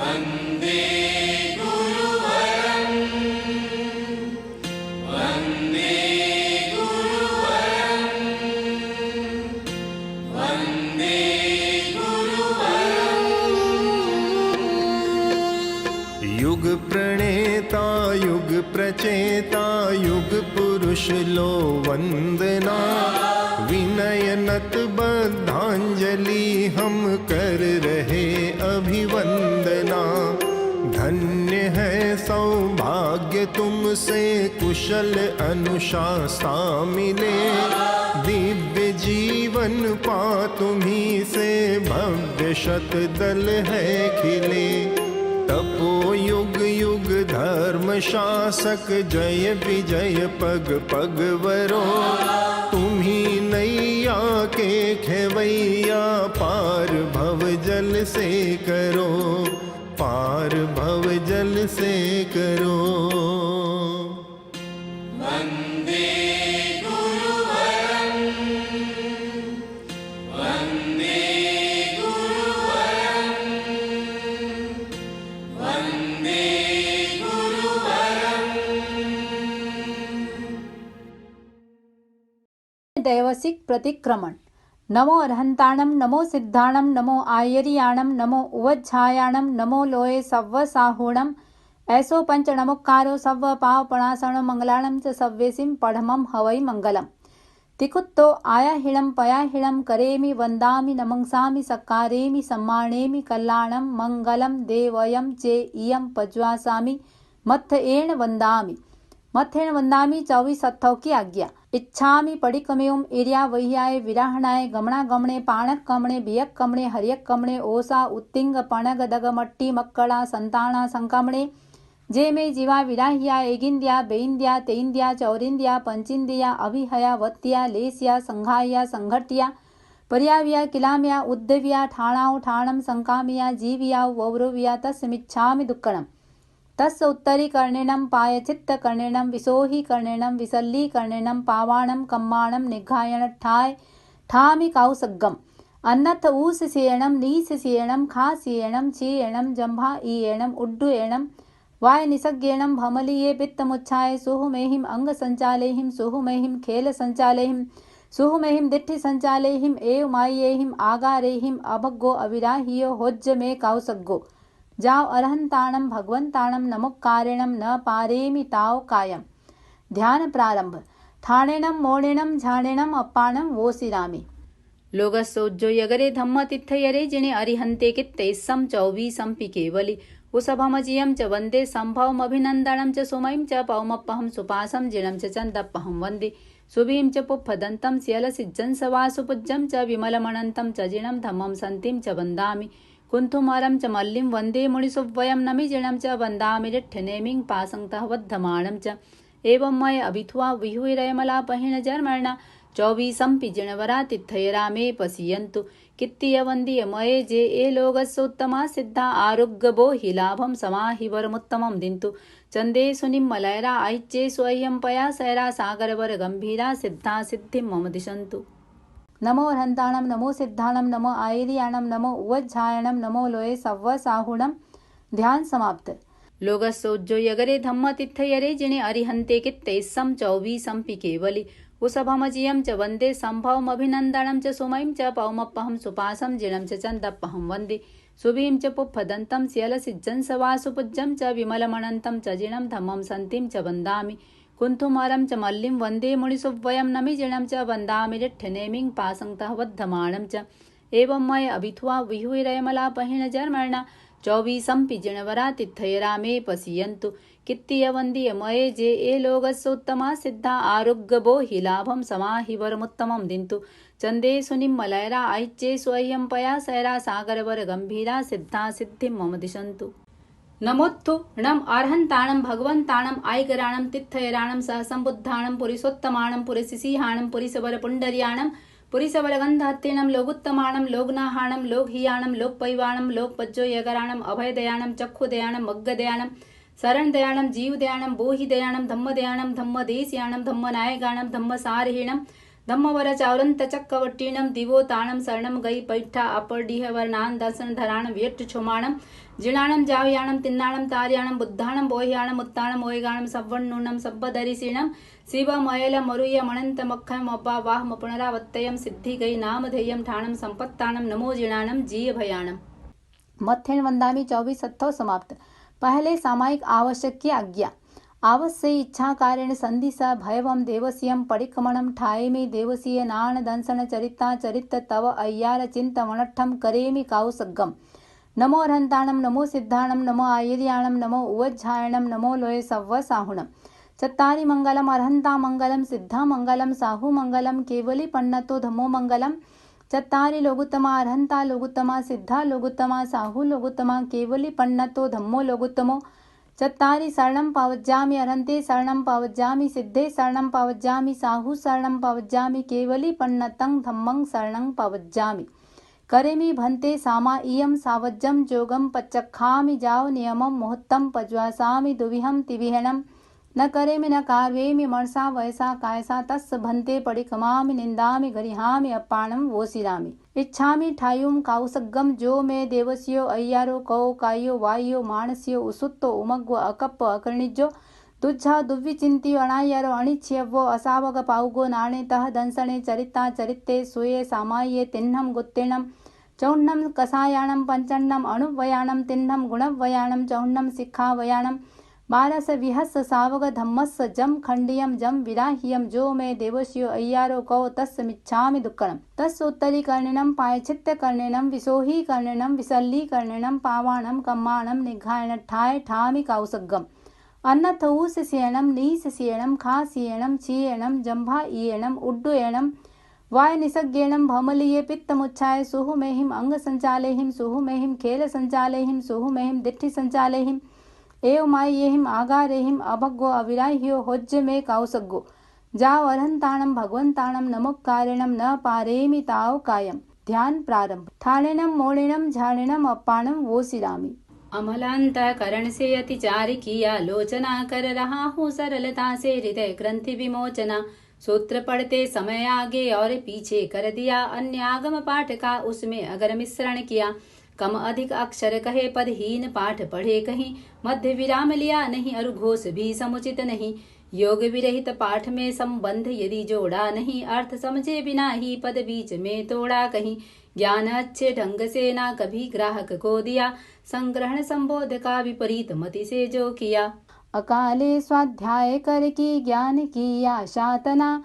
वन्दे गुरुवरं वन्दे गुरुवरं वन्दे गुरुवरं। युग प्रणेता युग प्रचेता युग पुरुष लो वंदना, विनय नत बद्धांजलि हम कर रहे अभिवंदना। धन्य है सौभाग्य तुमसे कुशल अनुशासा मिले, दिव्य जीवन पा तुम्ही से भव्य शतदल है खिले। तपो युग युग धर्म शासक जय विजय पग पग वरो, तुम्ही नैया के खेवैया पार भव जल से करो, पार भव जल से करो। वन्दे गुरुवरं वन्दे गुरुवरं वन्दे गुरुवरं। दैवसिक प्रतिक्रमण। नमो अरहंताणं नमो सिद्धाणं नमो आयर्याणं नमो उवज्झायाणं नमो लोये सव्वसाहुणं। ऐसो पंच नमोक्कारो सव्व पावपणासनो मंगलाणं च सव्येसिं पढ़मं हवै मंगलम्। तिकुत्तो आयाहिणं पयाहिणं करेमि वन्दामि नमंसामि सकारेमि सम्मानेमि कल्याणं मंगलं देवयं चे इयं पज्वासामि मत्थएण वन्दामि। मत्थेन वन्दामि 24 सत्थौ की आज्ञा। इच्छामि पडिकमेवं एर्या वह्याय विराहणाय गमना गमणे पाणक कमणे बियक कमणे हरियक कमणे ओसा उत्तिंग पणग दग मट्टी मक्कड़ा संताना संकमणे। जे में जीवा विराह्या एगिंद्या बेइंद्या तेइंद्या चौरिंद्या पंचिंद्या अभिहया वत्या लेस्या संघाया संघट्या पर्याव्या किलाम्या उद्धव्या ठाणाओ ठाणम संकामिया जीविया वौरव्या तस्मिच्छामि दुक्कणम्। तस्य उत्तरी कर्णेनं पायचित्त कर्णेनं विसोहि कर्णेनं विसल्ली कर्णेनं पावाणं कम्माणं निघायण ठाय ठामि काउसग्गम। अन्नथ ऊससेयणं नीससेयणं खासेयणं चेयणं जंभा ईयणं उड्डुयणं वाय निसग्गेणं भमलीये पित्तमुच्छाय सुहुमेहिं अंग संचालेहिं सुहुमेहिं खेल संचालेहिं सुहुमेहिं दिट्ठि संचालेहिं एव मायेहिं आगारेहिं अभग्गो अविराहियो होज्ज में काउसग्गो। जाओ अरहंताणं भगवंताणं नमोक्कारेणं न पारेमि ताव कायम। ध्यान प्रारंभ। ठाणेनं मोणेनं झाणेनं अप्पाणं वोसिरामि। लोगस्सोज्जो यगरे धम्म तिथयरे जिने अरिहंते कित्तेस्सं 24 केवली। उषभमजियं च वन्दे सम्भवमभिनन्दनं च सुमयं च पौमप्पहं सुपासं जिनं च चन्दप्पहं वन्दे। सुभीं च पुप्फदन्तं स्यलसिज्जं सवासुपुज्जं च विमलमनन्तं च जिनं धम्मं सन्तिं च वन्दामि। कुन्थुमरं च मल्लिं वन्दे मुनिसुव्वयं नमिजिनं च वन्दामि रिट्ठनेमिं पासंतः वद्धमानं च। एवं मय अभिथुआ विहुरयमलापहिण जर्मणा 24 जिणवरा तिथयरा मे पसीयन्तु। कित्तीय वन्दीय मये जे ए लोगस्सोत्तमा सिद्धा आरुग्गबो हि लाभं समाहि वरमुत्तमं दिन्तु। चन्देषु निम्मलयरा ऐच्चे स्वह्यं पया सैरा सागरवर गंभीरा सिद्धा सिद्धिं मम दिशन्तु। नमो अरहंताणं नमो सिद्धाणं नमो आयर्याणं नमो उवज्झायाणं नमो लोये सव्वसाहुणं। ध्यान समाप्त। लोगस्सोज्जो यगरे धम्म तिथयरे जिने अरिहंते कित्तेस्सं 24 केवली। उषभमजियं च वन्दे सम्भवमभिनन्दनं च सुमयं च पौमप्पहं सुपासं जिनं च चन्दप्पहं वन्दे। सुभीं च पुप्फदन्तं स्यलसिज्जं सवासुपुज्जं च विमलमनन्तं च जिनं धम्मं सन्तिं च वन्दामि। कुन्थुमरं च मल्लिं वन्दे मुनिसुव्वयं नमिजिनं च वन्दामि रिट्ठनेमिं पासंतः वद्धमानं च। एवं मय अभिथुआ विहुरयमलापहिण जर्मणा 24 जिणवरा तिथयरा मे पसीयन्तु। कित्तीय वन्दीय मये जे ए लोगस्सोत्तमा सिद्धा आरुग्गबो हि लाभं समाहि वरमुत्तमं दिन्तु। चन्देषु निम्मलयरा ऐच्चे स्वह्यं पया सैरा सागरवर गंभीरा सिद्धा सिद्धिं मम दिशन्तु। नमोत्थु णम अरहंताणं भगवंताणं आयगराणं तिथयराणं सहसंबुद्धाणं पुरिसोत्तमाणं पुरिसिंहाणं पुरिसवर पुंडर्याणं पुरिसवर गंधहत्तेणं लोगुत्तमाणं लोगनाहाणं लोकहियाणं लोकपैवाणं लोकपज्जो यगराणं अभयदयाणं चक्षुदयाणं मग्गदयाणं शरणदयाणं जीवदयाणं बोहिदयाणं धम्मदयाणं धम्मदेशयाणं धम्मनायकाणं धम्मसारहीणं धम्मवर चावरंत चक्रवट्टिनम दिवोताणम शरणम गई पैठा अपरडीह वर्णान दर्शन धराण व्यट छोमाणम जिणाणम जावयाणम तिन्नाणम तार्याणम बुद्धाणम बोह्याणम उत्ताणम ओयगाणम सव्वन्नूनम सब्बदरिसीणम शिवमयल मरुय मणंत मक्खम अब्बा वाहम पुनरावत्तयम सिद्धि गई नामधेयम ठाणम संपत्ताणम नमो जिणाणम जीय भयाणम। मत्थेन वंदामी 24 सत्थो समाप्त। पहले सामायिक आवश्यक की आज्ञा। आवश्य इच्छा कारण संधि स भयवम देवस्यम परिक्रमणम ठाएमी देवसीय नाण दंसन चरिता चरित तव अय्यार चिंत वनठम करेमी काउसग्गम। नमो अरहंताणम नमो सिद्धाणम नमो आयर्याणम नमो उवज्झायणम नमो लोये सव्व साहुणम। चत्तारि मंगलम अरहंता मंगलम सिद्धा मंगलम साहु मंगलम केवली पन्नतो धम्मो मंगलम। चत्तारि लोगुत्तमा अरहंता लोगुत्तमा सिद्धा लोगुत्तमा साहु लोगुत्तमा केवली पन्नतो धम्मो लोगुत्तमो। चत्तारि शरणं पवज्जामि अरहन्ते शरणं पवज्जामि सिद्धे शरणं पवज्जामि साहु शरणं पवज्जामि केवली पन्नतं धम्मं शरणं पवज्जामि। करेमि भन्ते सामा इयं सावज्जं जोगं पच्चखामि जाव नियमं मुहूर्तं पज्वासामि दुविहं तिविहणं। न करेमि न कार्वेमि मनसा वयसा कायसा तस् भन्ते परिक्रमामि निन्दामि गरिहामि अपाणं वोसिरामि। इच्छामि ठायुं काउसग्गम जो मे देवस्यो अय्यारो कौ कायो वायो मानस्यो उसुत्तो उमग्व अकप्प अकर्णिजो दुज्झा दुव्विचिंती अणायरो अणिच्छ्यवो असावग पाउगो नाणे तह दंसणे चरिता चरित्ते सुये सामाये तिन्हम गुत्तेणम चौन्नम कसायाणम पंचन्नम अणुवयाणम तिन्हम गुणवयाणम चौन्नम शिखावयाणम। बारस विहस सावग धम्मस जम खंडियम जम विराह्यम जो मे देवस्यो अय्यारो कौ तस्य मिच्छामि दुक्कणम। तस्य उत्तरी कर्णिनम पायचित्त कर्णिनम विसोही कर्णिनम विसल्ली कर्णिनम पावाणम कम्माणम निघायण ठाय ठामि काउसग्गम। अन्नथ ऊसस्येणम नीसस्येणम खास्येणम चीयेणम जंभायेणम उड्डयेणम वाय निसग्येणम भमलीये पित्तमुच्छाय सुहु मेहिम अंग संचालेहिम सुहु मेहिम खेल संचालेहिम सुहु मेहिम दिट्ठि संचालेहिम एव मायेहिम आगारेहिम अभग्गो अविराह्यो होज्ज मे काउसग्गो। जाव अरहंताणम भगवंताणम नमोक्कारेणम न पारेमि ताव कायम। ध्यान प्रारंभ। ठाणेणम मोणेणम झाणेणम अपाणम वोसिरामि। अमलांतकरण से अतिचार किया लोचना कर रहा हूँ सरलता से हृदय ग्रंथि विमोचना। सूत्र पढ़ते समय आगे और पीछे कर दिया अन्य आगम पाठ का उसमें अगर मिश्रण किया। कम अधिक अक्षर कहे पदहीन पाठ पढ़े कहीं मध्य विराम लिया नहीं और घोष भी समुचित नहीं। योग विरहित पाठ में संबंध यदि जोड़ा नहीं अर्थ समझे बिना ही पद बीच में तोड़ा कहीं। ज्ञान अच्छे ढंग से ना कभी ग्राहक को दिया संग्रहण संबोध का विपरीत मति से जो किया। अकाले स्वाध्याय कर की ज्ञान की आशा तना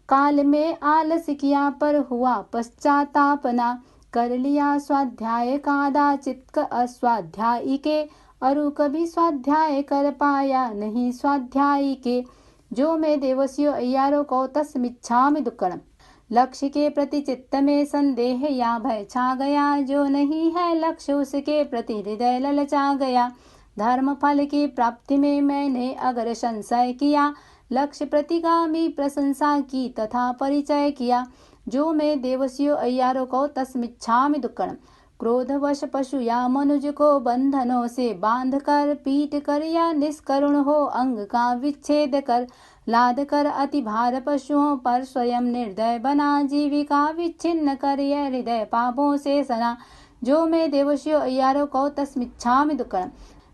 काल में आलस किया पर हुआ पश्चातापना। कर लिया स्वाध्याय कादाचित अस्वाध्यायी के अरु कभी स्वाध्याय कर पाया नहीं स्वाध्यायी के। जो मैं देवस्यो अय्यारो कौ तस्मिच्छामि दुक्कड़म। लक्ष्य के प्रति चित्त में संदेह या भय छा गया जो नहीं है लक्ष्य उसके प्रति हृदय ललचा गया। धर्म फल की प्राप्ति में मैंने अगर संशय किया लक्ष्य प्रतिगामी प्रशंसा की तथा परिचय किया। जो मैं देवस्यो अय्यारो को तस्मिच्छामि दुक्कड़म। क्रोधवश पशु या मनुज को बंधनों से बांध कर पीट कर या निष्करुण हो अंग का विच्छेद कर लाद कर अति भार पशुओं पर स्वयं निर्दय बना जीविका विच्छिन्न कर यह हृदय पापों से सना। जो मैं देवस्यो अय्यारो को तस्मिच्छामि दुक्कड़म।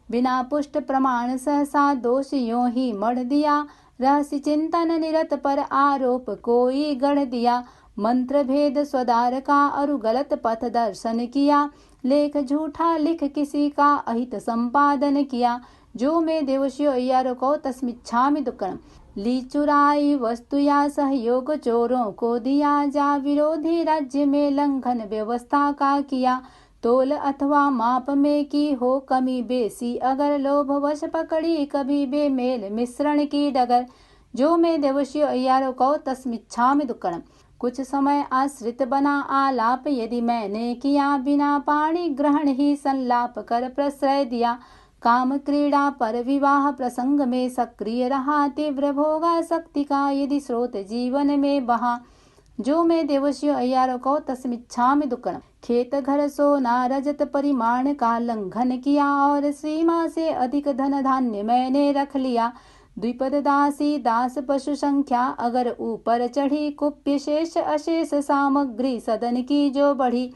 बिना पुष्ट प्रमाण सहसा दोष यों ही मढ़ दिया रहस्य चिंतन निरत पर आरोप कोई गढ़ दिया। मंत्र भेद स्वदार का अरु गलत पथ दर्शन किया लेख झूठा लिख किसी का अहित संपादन किया। जो मैं देवस्यो अय्यारो को तस्मिच्छामि दुक्कड़म। ली चुराई वस्तु या सहयोग चोरों को दिया जा विरोधी राज्य में लंघन व्यवस्था का किया। तोल अथवा माप में की हो कमी बेसी अगर लोभवश पकड़ी कभी बेमेल मिश्रण की डगर। जो मैं देवस्यो अय्यारो को तस्मिच्छामि दुक्कड़म। कुछ समय आश्रित बना आलाप यदि मैंने किया बिना पाणी ग्रहण ही संलाप कर प्रश्रय दिया। काम क्रीड़ा पर विवाह प्रसंग में सक्रिय रहा तीव्र भोगा शक्ति का यदि स्रोत जीवन में बहा। जो मैं देवस्यो अय्यारो को तस्मिच्छामि दुक्कड़म। खेत घर सोना रजत परिमाण का लंघन किया और सीमा से अधिक धन धान्य मैंने रख लिया। द्विपद दासी दास पशु संख्या अगर ऊपर चढ़ी कुप्य शेष अशेष सामग्री सदन की जो बढ़ी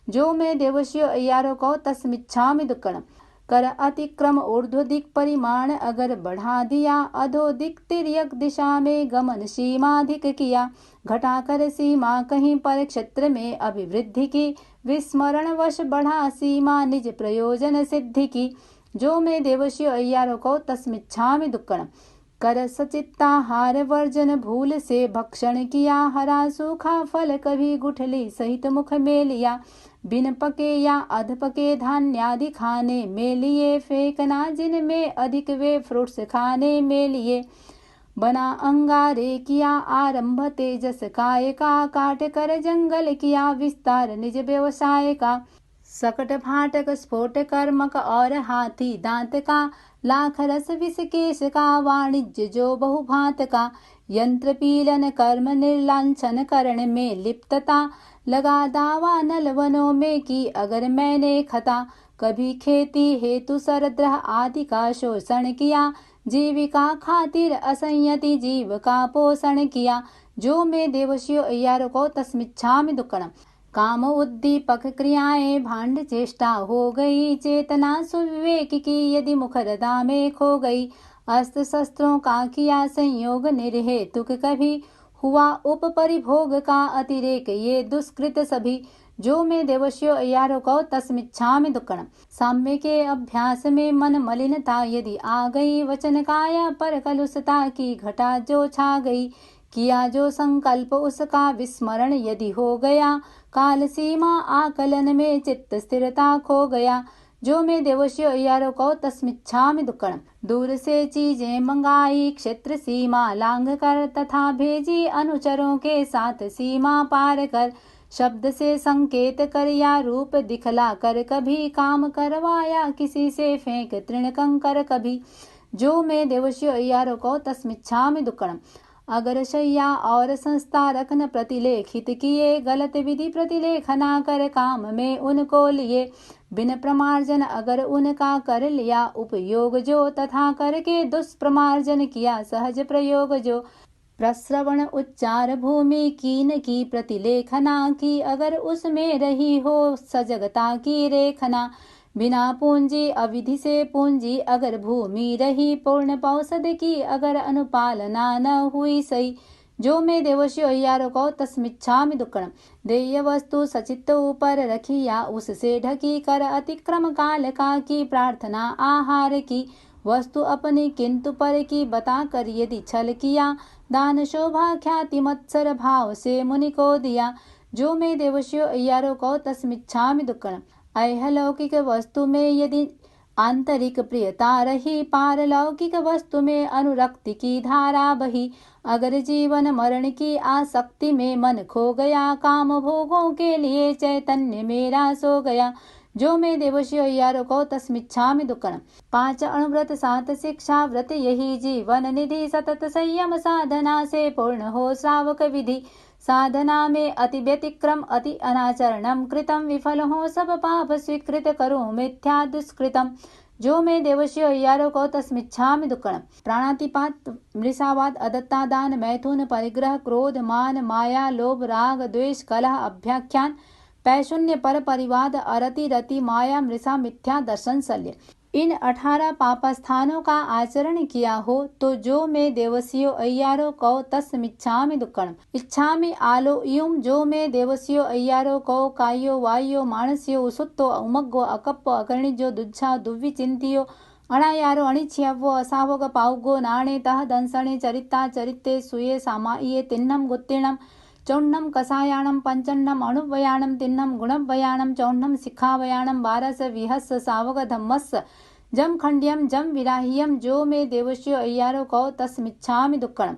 जो मैं देवस्यो अय्यारों को तस्मिच्छामि दुक्कड़म कर अतिक्रम ऊर्ध्वदिक परिमाण अगर बढ़ा दिया अधोदिक तिर्यक दिशा में गमन सीमाधिक किया घटाकर सीमा कहीं पर क्षेत्र में अभिवृद्धि की विस्मरण वश बढ़ा सीमा निज प्रयोजन सिद्धि की जो मैं देवस्यो अय्यारों को तस्मिच्छामि दुक्कड़म कर सचित्ताहार वर्जन भूल से भक्षण किया हरा सूखा फल कभी गुठली सहित मुख में लिया बिन पके या अध पके धान्यादि खाने में लिए फेंकना जिनमें अधिक वे फ्रूट्स खाने में लिए बना अंगारे किया आरंभ तेजस काय का काट कर जंगल किया विस्तार निज व्यवसाय का सकट फाटक स्फोट कर्मक और हाथी दांत का लाख रस विष केश का वाणिज्य जो बहुभांत का यंत्र पीलन कर्म निर्लांछन करण में लिप्तता लगा दावा नल वनों में की अगर मैंने खता कभी खेती हेतु सरद्रह आदि का शोषण किया जीविका खातिर असंयति जीव का पोषण किया जो मैं देवस्यो अय्यारों को तस्मिच्छामि दुक्कड़म काम उद्दीपक क्रियाएं भांड चेष्टा हो गई चेतना सुविवेक की यदि मुखरदा में खो गई अस्त्र शस्त्रों का किया संयोग निर्हेतुक कभी हुआ उपपरिभोग का अतिरेक ये दुष्कृत सभी जो मैं देवस्यो अय्यारों को तस्मिच्छामि दुक्कड़म साम्य के अभ्यास में मन मलिनता यदि आ गई वचन काया पर कलुषता की घटा जो छा गई किया जो संकल्प उसका विस्मरण यदि हो गया काल सीमा आकलन में चित्त स्थिरता खो गया जो मैं देवस्यो अय्यारों को तस्मिच्छामि दुक्कड़म दूर से चीजें मंगाई क्षेत्र सीमा लांघ कर तथा भेजी अनुचरों के साथ सीमा पार कर शब्द से संकेत कर या रूप दिखला कर कभी काम करवाया किसी से फेंक तृण कंकर कभी जो मैं देवस्यो अय्यारों को तस्मिच्छामि दुक्कड़म अगर शैया और संस्था रखन प्रतिलेखित किए गलत विधि प्रतिलेखना कर काम में उनको लिए बिन प्रमार्जन अगर उनका कर लिया उपयोग जो तथा करके दुष्प्रमार्जन किया सहज प्रयोग जो प्रश्रवण उच्चार भूमि कीन की प्रतिलेखना की अगर उसमें रही हो सजगता की रेखना बिना पूंजी अविधि से पूंजी अगर भूमि रही पूर्ण पौषध की अगर अनुपालना न हुई सही जो मैं देवस्यो अय्यारों को तस्मिच्छामि दुक्कड़म देय वस्तु सचित्त ऊपर रखी या उससे ढकी कर अतिक्रम काल का की प्रार्थना आहार की वस्तु अपनी किंतु पर की बता कर यदि छल किया दान शोभा ख्याति मत्सर भाव से मुनि को दिया जो मैं देवस्यो अय्यारों को तस्मिच्छामि दुक्कड़म ऐहलौकिक वस्तु में यदि आंतरिक प्रियता रही पारलौकिक वस्तु में अनुरक्ति की धारा बही अगर जीवन मरण की आसक्ति में मन खो गया काम भोगों के लिए चैतन्य मेरा सो गया जो मैं देवस्यो अय्यारों को तस्मिच्छामि दुक्कड़म 5 अणुव्रत 7 शिक्षा व्रत यही जीवन निधि सतत संयम साधना से पूर्ण हो श्रावक विधि साधना में अति व्यतिक्रम अति अनाचरणम कृतम विफल हो सब पाप स्वीकृत करूं मिथ्या दुष्कृतम जो मैं देवस्यो अय्यारों को तस्मिच्छामि दुक्कड़म प्राणातिपात मृषावाद अदत्ता दान मैथुन परिग्रह क्रोध मान माया लोभ राग द्वेष कलह अभ्याख्यान पैशून्य पर परिवाद अरति रति माया मृषा मिथ्या दर्शन शल्य इन 18 पापस्थानों का आचरण किया हो तो जो मैं देवस्यो अय्यारों को तस्मिच्छामि दुक्कड़म इच्छामि आलो युम जो मैं देवस्यो अय्यारों को कायो वायो मानस्यो उसुत्तो उमग्गो अकप्पो अकर्णिजो दुच्छा दुव्वि चिंतियो अणायारो अणिच्छ्यवो असावोग पाउगो नाणे तह दंसणे चरिता चरिते सुये सामाये तिन्नम गुत्तीर्णम चौन्नम कषायाणम पंचन्नम अणुव्ययाणम तिन्नम गुणव्ययाणम चौन्नम शिखावयाणम 12 विहस सावग धम्मस जम खंड्यम जम विराह्यम जो मैं देवस्यो अय्यारों को तस्मिच्छामि दुक्कड़म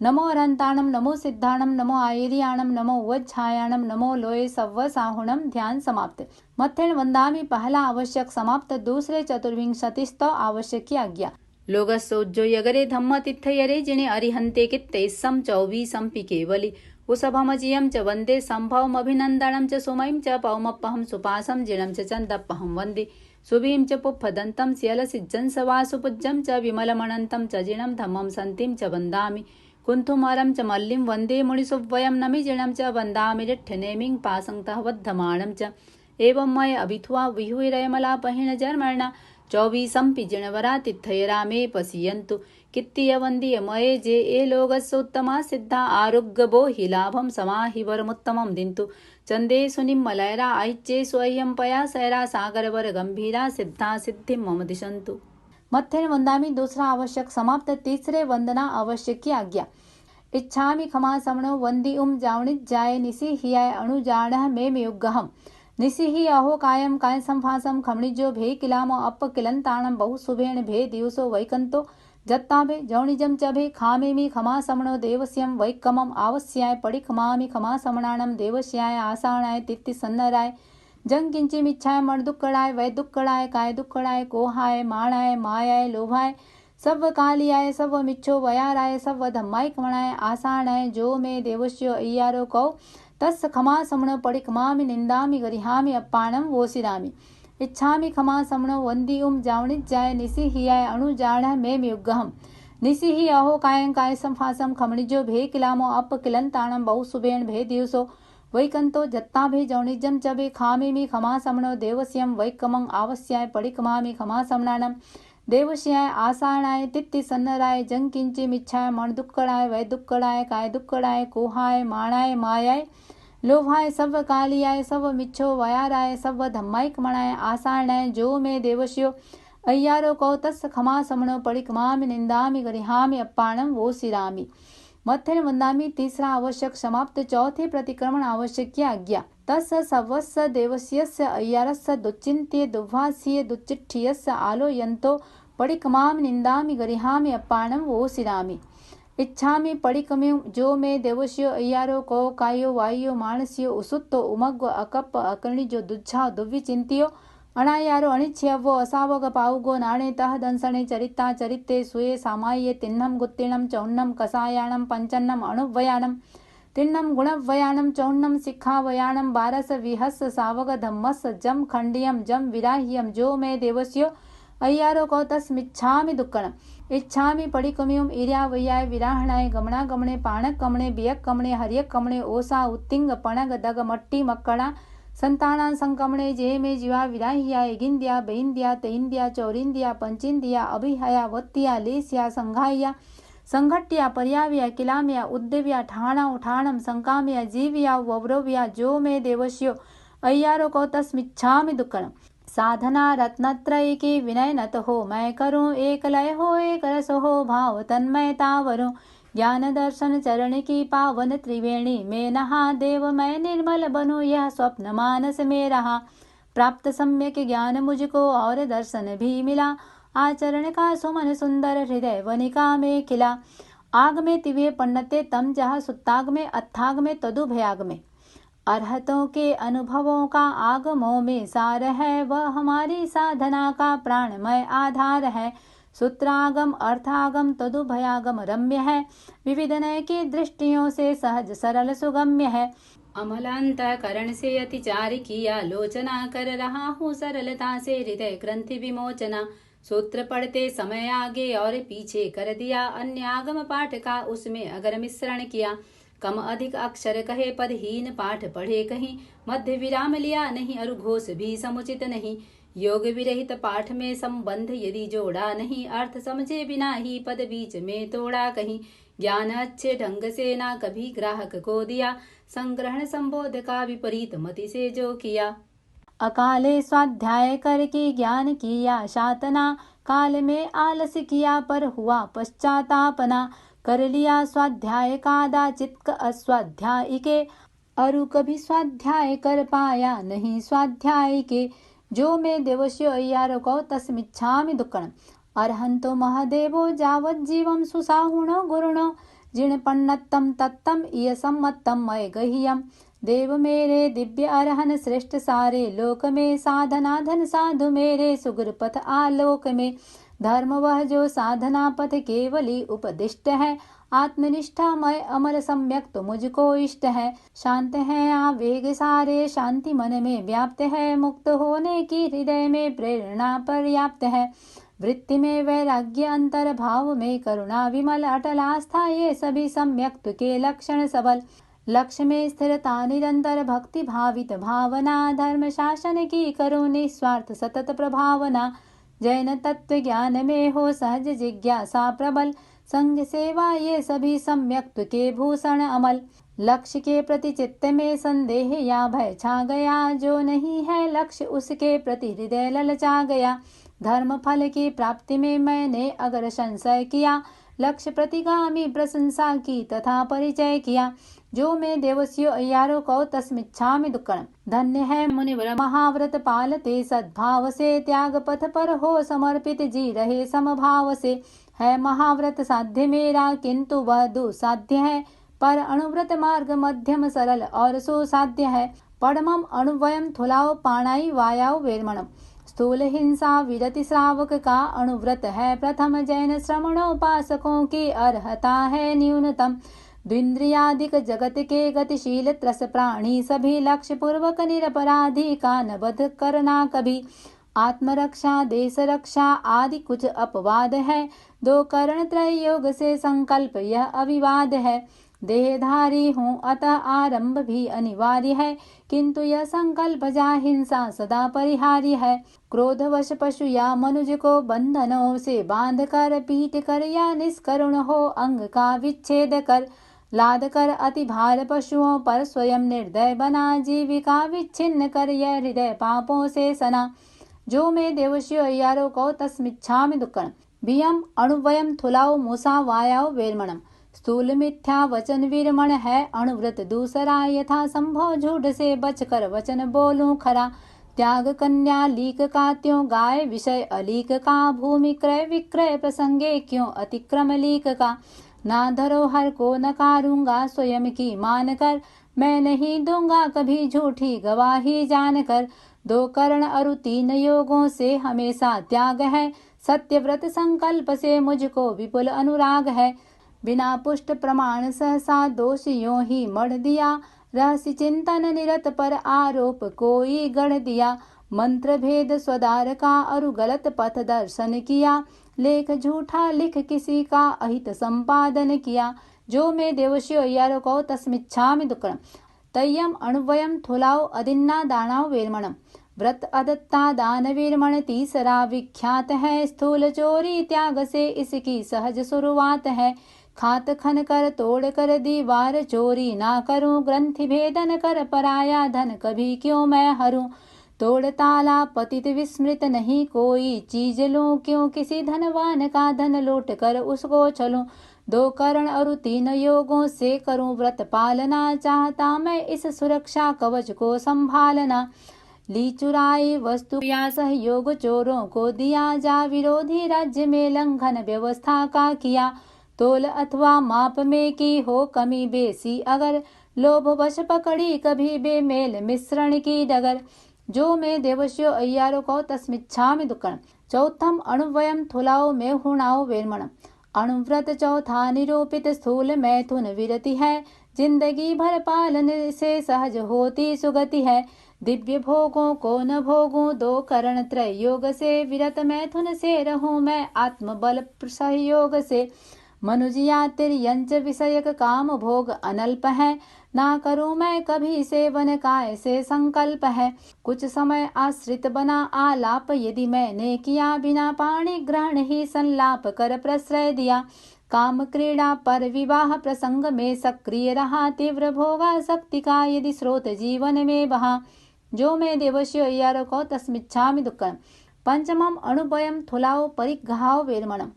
नमो अरहंताणम नमो सिद्धाणम नमो आयरियाणम नमो उवज्झायाणम नमो लोये सव्व साहुणम ध्यान समाप्त मत्थेण वंदामि पहला आवश्यक समाप्त दूसरे 24 आवश्यक की आज्ञा लोगस्सोज्जो यगरे धम्म तिथयरे जिने अरिहंते कित्ते सम 24 केवली उषभमजियं च वन्दे सम्भवमभिनन्दनं च सुमयं च पौमप्पहं सुपासं जिनं च चन्दप्पहं वन्दे सुभीं च पुप्फदन्तं स्यलसिज्जं सवासुपूज्यं च विमलमनन्तं च जिनं धम्मं सन्तिं च वन्दामि कुन्थुमरं च मल्लिं वन्दे मुनिसुव्वयं नमिजिनं च वन्दामि रिट्ठनेमिं पासङ्तः वद्धमानं च एवं मय अभिथुआ विहुरयमलापहिण जर्मणा चौबीसंपि जिणवरा तिथय रामे पसीयन्तु कित्तीय वन्दीय मये जे ए लोगस्सोत्तमा सिद्धा आरोग्यबो हि लाभं समाहि वरमुत्तमं दिन्तु चंदे सुनिम्मलयरा ऐच्चे स्वह्यं पया सैरा सागरवर गंभीरा सिद्धा सिद्धिं मम दिशन्तु। मत्थेन वंदामि दूसरा आवश्यक समाप्त। तीसरे वंदना आवश्यक की आज्ञा। इच्छामि खमा समणो वंदी जावणित जाय निसि हियाय अणुजाणः मे युगहम निसि ही अहो कायम काय संफासम खमणिजो भे किलामो अप किलंताणम बहु सुभेण भे दिवसो वैकंतो जत्ताभे जौणिजम च भे खामेमि खमा समणो देवस्यम वैकमम आवस्याय पड़ि खमामि खमा समणाणम देवस्याय आसाणाय तित्ति सन्नराय जंग किंचिमिच्छाय मणदुक्कड़ाय वै दुक्कड़ाय काय दुक्कड़ाय कोहाय माणाय मायाय लोभाय सव कालियाय सव मिच्छो वयाराय सव धम्माय कमणाय आसाणाय जो मे देवस्यो अय्यारो कौ तस् खमा समण पड़ि खमामि निंदामि गरिहामि अप्पाणम वोसिरामि इच्छामि खमा समणो वंदी जावणित जाय निसि हियाय अणुजाण मे युगहम निसि ही अहो कायं काय संफासम खमणिजो भे किलामो अप किलंताणम बहु सुबेण भे दिवसो वैकंतो जत्ता भे जौणिजम च भे खामेमि खमा समणो देवस्यम वैकमं आवस्याय पड़ि खमामि खमा समणानम देवस्याय आसाणाय तित्ति सन्नराय जंग किंचिमिच्छाय मणदुक्कड़ाय वै दुक्कड़ाय काय दुक्कड़ाय कोहाय माणाय मायाय लोभाय सव कालियाय सव मिच्छो वयाराय सव धम्माइक मणाय आसाणाय जो मे देवस्यो अय्यारो कौ तस् खमा समणो पड़ि खमामि निंदामि गरिहामि अप्पाणम वोसिरामि मत्थेन वंदामि। तीसरा आवश्यक समाप्त। चौथे प्रतिक्रमण आवश्यक की आज्ञा। तस् सवस्य देवस्यस्य अय्यारस्य दुच्चिन्त्य दुर्भाष्ये दुच्चिट्ठियस्य आलोयन्तो पड़ि खमामि निंदामि गरिहामि अप्पाणम वोसिरामि इच्छामि पड़िकमिं जो मे देवस्यो अय्यारो कौ कायो वायो मानस्यो उसुत्तो उमग्व अकप अकर्णिजो दुच्छा दुर्विचिंतियो अणायारो अनिच्छ्यवो असावग पाउगो नाणे तह दंसणे चरिता चरिते सुये सामाये तिन्नम गुत्तिणम चौन्नम कसायाणम पंचन्नम अणुव्वयाणम तिन्नम गुणव्वयाणम चौन्नम सिक्खावयाणम बारस विहस सावग धम्मस जम खंडियम जम विराह्यम जो मे देवस्यो अय्यारो कौ तस्मिच्छामि दुक्कणम इच्छामि पड़िकमियुम इर्या वैयाय विराहणाय गमणा गमणे पाणक कमणे बियक कमणे हरियक कमणे ओसा उत्तिंग पणग दग मट्टी मक्कड़ा संताना संकमणे जे में जीवा विराहिया एगिंदिया बेइंदिया तेइंदिया चौरिंदिया पंचिंदिया अभिहया वत्तिया लेस्या संघाया संघट्या पर्याव्या किलाम्या उद्देव्या ठाणा उठाणम संकाम्या जीव्या वव्रव्या जो में देवस्यो अय्यारो कौ तस्मिच्छामि दुक्कणम साधना रत्नत्रय के विनय नत हो मैं करूं एक लय हो एक रस हो भाव तन्मयता वरूं ज्ञान दर्शन चरण की पावन त्रिवेणी में नहा देव मैं निर्मल बनूं यह स्वप्न मानस में रहा प्राप्त सम्यक ज्ञान मुझको और दर्शन भी मिला आचरण का सुमन सुंदर हृदय वनिका में खिला आग में तिवे पन्नते तम जहाँ सुत्ताग में अत्थाग में तदु भयाग में अरहतों के अनुभवों का आगमों में सार है वह हमारी साधना का प्राणमय आधार है सूत्रागम अर्थागम तदुभयागम रम्य है विविध नय की दृष्टियों से सहज सरल सुगम्य है अमलांतकरण से अतिचार किया लोचना कर रहा हूँ सरलता से हृदय ग्रंथि विमोचना सूत्र पढ़ते समय आगे और पीछे कर दिया अन्य आगम पाठ का उसमें अगर मिश्रण किया कम अधिक अक्षर कहे पदहीन पाठ पढ़े कहीं मध्य विराम लिया नहीं और घोष भी समुचित नहीं योग विरहित पाठ में संबंध यदि जोड़ा नहीं अर्थ समझे बिना ही पद बीच में तोड़ा कहीं ज्ञान अच्छे ढंग से ना कभी ग्राहक को दिया संग्रहण संबोध का विपरीत मति से जो किया अकाले स्वाध्याय करके ज्ञान किया शातना काल में आलस किया पर हुआ पश्चातापना कर लिया स्वाध्याय कादाचित अस्वाध्याय के अरु कभी स्वाध्याय कर पाया नहीं स्वाध्याय के जो मे देवस्यो अय्यारो कौ तस्मिच्छामि दुक्कणम अर्हन्तो महादेवो जावत जीवम सुसाहुणो गुरुणो जिण पन्नत्तम तत्तम इय सम्मत्तम मय गह्यम देव मेरे दिव्य अरहन श्रेष्ठ सारे लोक में साधना धन साधु मेरे सुगुर पथ आलोक में धर्म वह जो साधना पथ केवली उपदिष्ट है आत्मनिष्ठामय अमर सम्यक तो मुझको इष्ट है। शांत है आवेग सारे शांति मन में व्याप्त है। मुक्त होने की हृदय में प्रेरणा पर्याप्त है। वृत्ति में वैराग्य अंतर भाव में करुणा विमल अटल आस्था ये सभी सम्यक्त के लक्षण सबल। लक्ष्य में स्थिरता निरंतर भक्ति भावित भावना। धर्म शासन की करो निस्वार्थ सतत प्रभावना। जैन तत्व ज्ञान में हो सहज जिज्ञासा प्रबल। संग सेवा ये सभी सम्यक्त के भूषण अमल। लक्ष्य के प्रति चित्त में संदेह या भय छा गया। जो नहीं है लक्ष्य उसके प्रति हृदय ललचा गया। धर्म फल की प्राप्ति में मैंने अगर संशय किया। लक्ष्य प्रतिगामी प्रशंसा की तथा परिचय किया। जो मैं देवस्यो अय्यारो को तस्मिच्छामि दुक्कड़म। धन्य है मुनिवर महाव्रत पालते सद्भाव से। त्याग पथ पर हो समर्पित जी रहे समभाव से। है महाव्रत साध्य मेरा किंतु वह दुसाध्य है। पर अणुव्रत मार्ग मध्यम सरल और सुसाध्य है। पड़मम अणुवयम थुलाओ पाणाई वायाव वेरमणम। स्थूल हिंसा विरति श्रावक का अणुव्रत है प्रथम। जैन श्रमणोपासकों की अर्हता है न्यूनतम। द्विंद्रियादिक जगत के गतिशील त्रस प्राणी सभी। लक्ष्य पूर्वक निरपराधी का न वध करना कभी। आत्मरक्षा देश रक्षा आदि कुछ अपवाद है। दो करण त्रय योग से संकल्प यह अविवाद है। देहधारी हूँ अतः आरंभ भी अनिवार्य है। किंतु यह संकल्प जा हिंसा सदा परिहार्य है। क्रोधवश पशु या मनुज को बंधनों से बांध कर पीट कर या निष्करुण हो अंग का विच्छेद कर। लाद कर अति भार पशुओं पर स्वयं निर्दय बना। जीविका विच्छिन्न कर यह हृदय पापों से सना। जो मैं देवस्यो अय्यारो को तस्मिच्छामि दुक्कड़म। बियम अणुवयम थुलाओ मूसा वायाव वेरमणम। स्थूल मिथ्या वचन विरमण है अणुव्रत दूसरा। यथा संभव झूठ से बचकर वचन बोलूं खरा। त्याग कन्या लीक का त्यों गाय विषय अलीक का। भूमि क्रय विक्रय प्रसंगे क्यों अतिक्रम लीक का। ना धरोहर को नकारूंगा स्वयं की मान कर। मैं नहीं दूंगा कभी झूठी गवाही जानकर। दो करण अरु तीन योगों से हमेशा त्याग है। सत्यव्रत संकल्प से मुझको विपुल अनुराग है। बिना पुष्ट प्रमाण सहसा दोष यों ही मढ़ दिया। रहस्य चिंतन निरत पर आरोप कोई गढ़ दिया। मंत्र भेद स्वदार का अरु गलत पथ दर्शन किया। लेख झूठा लिख किसी का अहित संपादन किया। जो मैं देवस्यो अय्यारो को तस्मिच्छामि दुक्कड़म। तय्यम अणुवयम थुलाओ अदिन्ना दानाव वेरमणम। व्रत अदत्ता दान वीरमण तीसरा विख्यात है। स्थूल चोरी त्याग से इसकी सहज शुरुआत है। खात खन कर तोड़ कर दीवार चोरी ना करूं। ग्रंथि भेदन कर पराया धन कभी क्यों मैं हरूं। तोड़ ताला पतित विस्मृत नहीं कोई चीज लूं। क्यों किसी धनवान का धन लूट कर उसको चलूं। दो करण और तीन योगों से करूं व्रत पालना। चाहता मैं इस सुरक्षा कवच को संभालना। ली चुराई वस्तु या सहयोग चोरों को दिया जा। विरोधी राज्य में लंघन व्यवस्था का किया। तोल अथवा माप में की हो कमी बेसी अगर। लोभ वश पकड़ी कभी बेमेल मिश्रण की डगर। जो मैं देवस्यो अय्यारो को तस्मिच्छामि दुक्कड़म। चौथम अणुवयम थुलाओ में हुणाओ वेरमणम। अणुव्रत चौथा निरूपित स्थूल मैथुन विरति है। जिंदगी भर पालन से सहज होती सुगति है। दिव्य भोगों को न भोगूं दो करण त्रय योग से। विरत मैथुन से रहूं मैं आत्मबल सहयोग से। मनुजिया तिर्यंच विषयक काम भोग अनल्प है। ना करूं मैं कभी सेवन का ऐसे संकल्प है। कुछ समय आश्रित बना आलाप यदि मैंने किया। बिना पाणी ग्रहण ही संलाप कर प्रश्रय दिया। काम क्रीड़ा पर विवाह प्रसंग में सक्रिय रहा। तीव्र भोगा शक्ति का यदि स्रोत जीवन में बहा। जो मैं देवस्यो अय्यारो को तस्मिच्छामि दुक्कड़म। पंचमम अणुवयम थुलाओ परिग्रहाओ वेरमणम।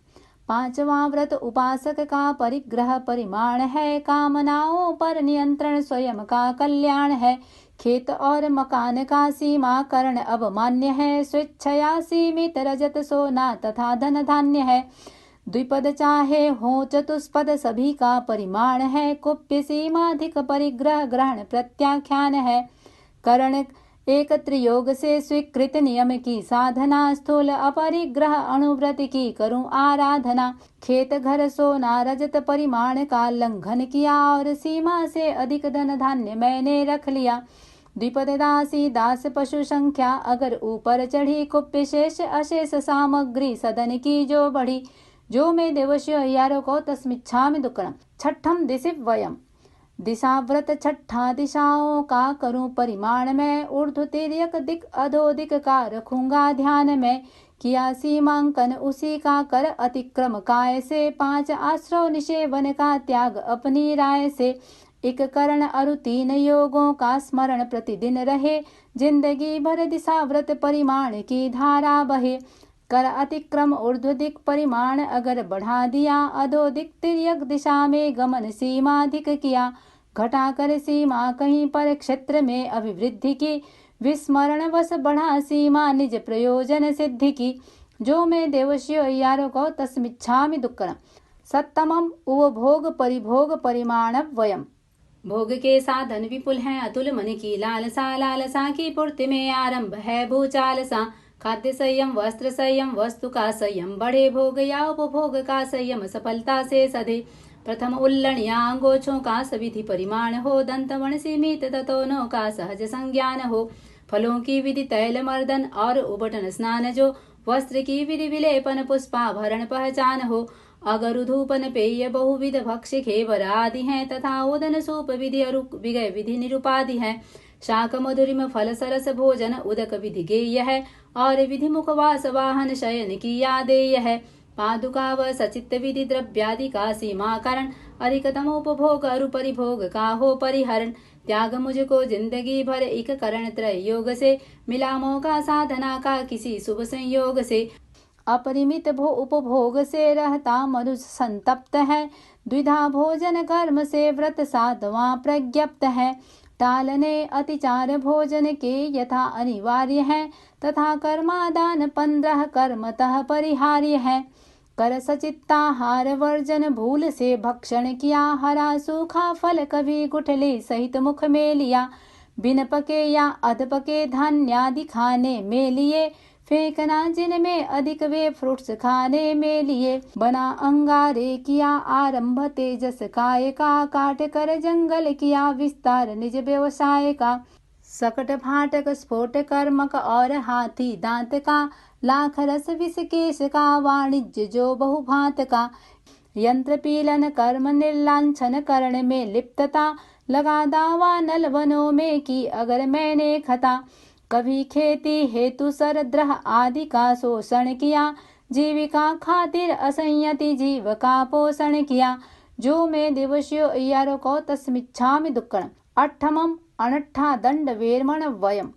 पांचवा व्रत उपासक का परिग्रह परिमाण है। कामनाओं पर नियंत्रण स्वयं का कल्याण है। खेत और मकान का सीमा करण अब मान्य है। स्वेच्छया सीमित रजत सोना तथा धन धान्य है। द्विपद चाहे हो चतुष्पद सभी का परिमाण है। कुप्य सीमाधिक परिग्रह ग्रहण प्रत्याख्यान है। करण एकत्र योग से स्वीकृत नियम की साधना, स्थूल अपरिग्रह अनुव्रत की करूं आराधना। खेत घर सोना रजत परिमाण का लंघन किया और सीमा से अधिक धन धान्य मैंने रख लिया। द्विपद दासी दास पशु संख्या अगर ऊपर चढ़ी, कुप्य शेष अशेष सामग्री सदन की जो बढ़ी। जो में देवश्यो अय्यारों को तस्मिच्छामि दुक्कड़म। छठम दिशिव वयम। दिशाव्रत छठा दिशाओं का करूं परिमाण में, ऊर्ध्व तिर्यक दिक अधोदिक का रखूंगा ध्यान में। किया सीमांकन उसी का कर अतिक्रम काय से, 5 आश्रव निषेवन का त्याग अपनी राय से। एक करण अरु 3 योगों का स्मरण प्रतिदिन रहे, जिंदगी भर दिशाव्रत परिमाण की धारा बहे। कर अतिक्रम ऊर्ध्व दिक परिमाण अगर बढ़ा दिया, अधोदिक तिर्यक दिशा में गमन सीमाधिक किया। घटा कर सीमा कहीं पर क्षेत्र में अभिवृद्धि की, विस्मरण वश बढ़ा सीमा निज प्रयोजन सिद्धि की। जो में देवश्यो अय्यारों को तस्मिच्छामि दुक्कड़म। सप्तमम उपभोग परिभोग परिमाण वयम। भोग के साधन विपुल हैं, अतुल मन की लालसा, लालसा की पूर्ति में आरंभ है भूचालसा। खाद्य संयम वस्त्र संयम वस्तु का संयम, बढ़े भोग या उपभोग का संयम सफलता से सधे। प्रथम उल्लण या अंगोछों का सविधि परिमाण हो, दंतवण सीमित ततोनों का सहज संज्ञान हो। फलों की विधि तैल मर्दन और उबटन स्नान जो, वस्त्र की विधि विलेपन पुष्पाभरण पहचान हो। अगर धूपन पेय बहुविध भक्ष्य खेवर आदि हैं, तथा उदन सूप विधि और विगय विधि निरुपाधि है। शाक मधुरिम फल सरस भोजन उदक विधि गेय है, और विधि मुखवास वाहन शयन की आदेय है। पादुका व सचित विधि द्रव्यादि का सीमाकरण, अधिकतम उपभोग अरु परिभोग का हो परिहरण। त्याग मुझको जिंदगी भर एक करण त्रय योग से, मिला मौका साधना का किसी शुभ संयोग से। अपरिमित उपभोग से रहता मनुष्य संतप्त है, द्विधा भोजन कर्म से व्रत साधवां प्रज्ञप्त है। टालने अतिचार भोजन के यथा अनिवार्य है, तथा कर्मादान 15 कर्मतः परिहार्य है। कर सचित्ताहार वर्जन भूल से भक्षण किया, हरा सूखा फल कभी गुठली सहित मुख में लिया। बिन पके या अध पके धान्यादि खाने में लिए, फेंकना जिनमें अधिक वे फ्रूट्स खाने में लिए। बना अंगारे किया आरंभ तेजस काय का, काट कर जंगल किया विस्तार निज व्यवसाय का। सकट फाटक स्फोट कर्मक और हाथी दांत का, लाख रस विष केश का वाणिज्य जो बहुभांत का। यंत्र पीलन कर्म निर्लांछन करण में लिप्तता, लगा दावा नल वनों में की अगर मैंने खता। कभी खेती हेतु सरद्रह आदि का शोषण किया, जीविका खातिर असंयति जीव का पोषण किया। जो में देवश्यो अय्यारों को तस्मिच्छामि दुक्कड़म। अठमम अनट्ठा दंड वेरमण वयम।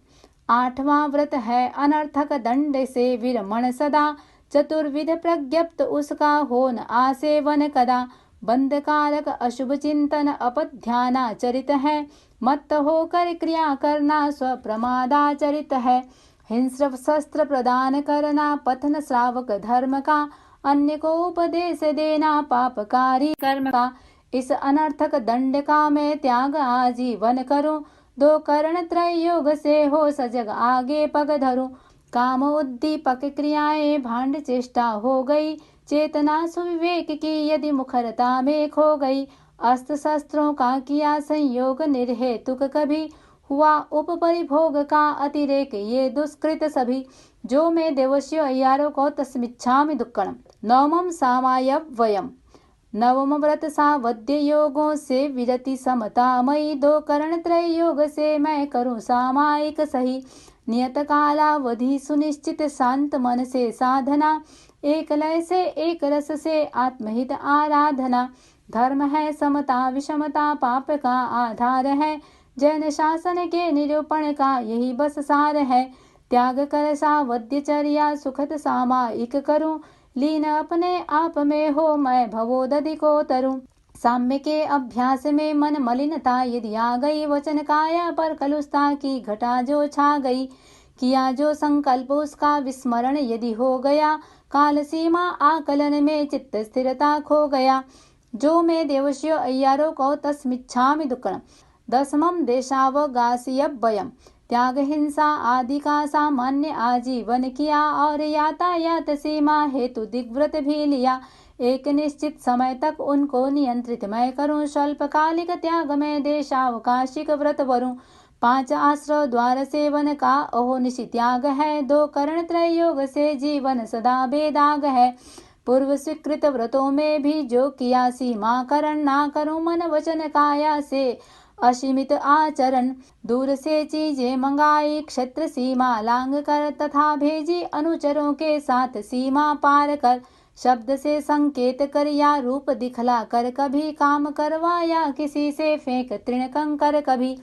8वां व्रत है अनर्थक दंड से विरमण सदा, चतुर्विध प्रज्ञप्त उसका होन आसेवन कदा। बंधकारक अशुभ चिंतन अपध्यानाचरित है, मत होकर क्रिया करना स्वप्रमादाचरित है। हिंस्र शस्त्र प्रदान करना पथन श्रावक धर्म का, अन्य को उपदेश देना पापकारी कर्म का। इस अनर्थक दंड का मैं त्याग आजीवन करूं, 2 करण त्रय योग से हो सजग आगे पग धरूं। काम उद्दीपक क्रियाएं भांड चेष्टा हो गई, चेतना सुविवेक की यदि मुखरता में खो गई। अस्त्र शस्त्रों का किया संयोग निर्हेतुक कभी, हुआ उपपरिभोग का अतिरेक ये दुष्कृत सभी। जो में देवश्यो अय्यारों को तस्मिच्छामि दुक्कड़म। 9मम सामायव वयम। 9वां व्रत सावध्य योगों से विरति समतामयी, 2 करण त्रय योग से मैं करूं सामायिक सही। नियत कालावधि सुनिश्चित शांत मन से साधना, एक लय से एक रस से आत्महित आराधना। धर्म है समता विषमता पाप का आधार है, जैन शासन के निरूपण का यही बस सार है। त्याग कर सावध्यचर्या सुखद सामायिक करूं, लीन अपने आप में हो मैं भवोदधि को तरूं। साम्य के अभ्यास में मन मलिनता यदि आ गई, वचन काया पर कलुषता की घटा जो छा गई। किया जो संकल्प उसका विस्मरण यदि हो गया, काल सीमा आकलन में चित्त स्थिरता खो गया। जो में देवश्यो अय्यारों को तस्मिच्छामि दुक्कड़म। 10मम देशावगासियभ्ययम्। त्याग हिंसा आदि का सामान्य आजीवन किया और यातायात सीमा हेतु दिग्व्रत भी लिया। एक निश्चित समय तक उनको नियंत्रित मैं करूं, स्वल्पकालिक त्याग में देशावकाशिक व्रत वरूं। 5 आश्रय द्वार सेवन का अहोनिशि त्याग है। 2 करण त्रय योग से जीवन सदा बेदाग है। पूर्व स्वीकृत व्रतों में भी जो किया सीमा करण, ना करूं मन वचन काया से असीमित आचरण। दूर से चीजें मंगाई क्षेत्र सीमा लांग कर, तथा भेजी अनुचरों के साथ सीमा पार कर। शब्द से संकेत कर या रूप दिखला कर, कभी काम करवाया किसी से फेंक तृण कंकर कभी।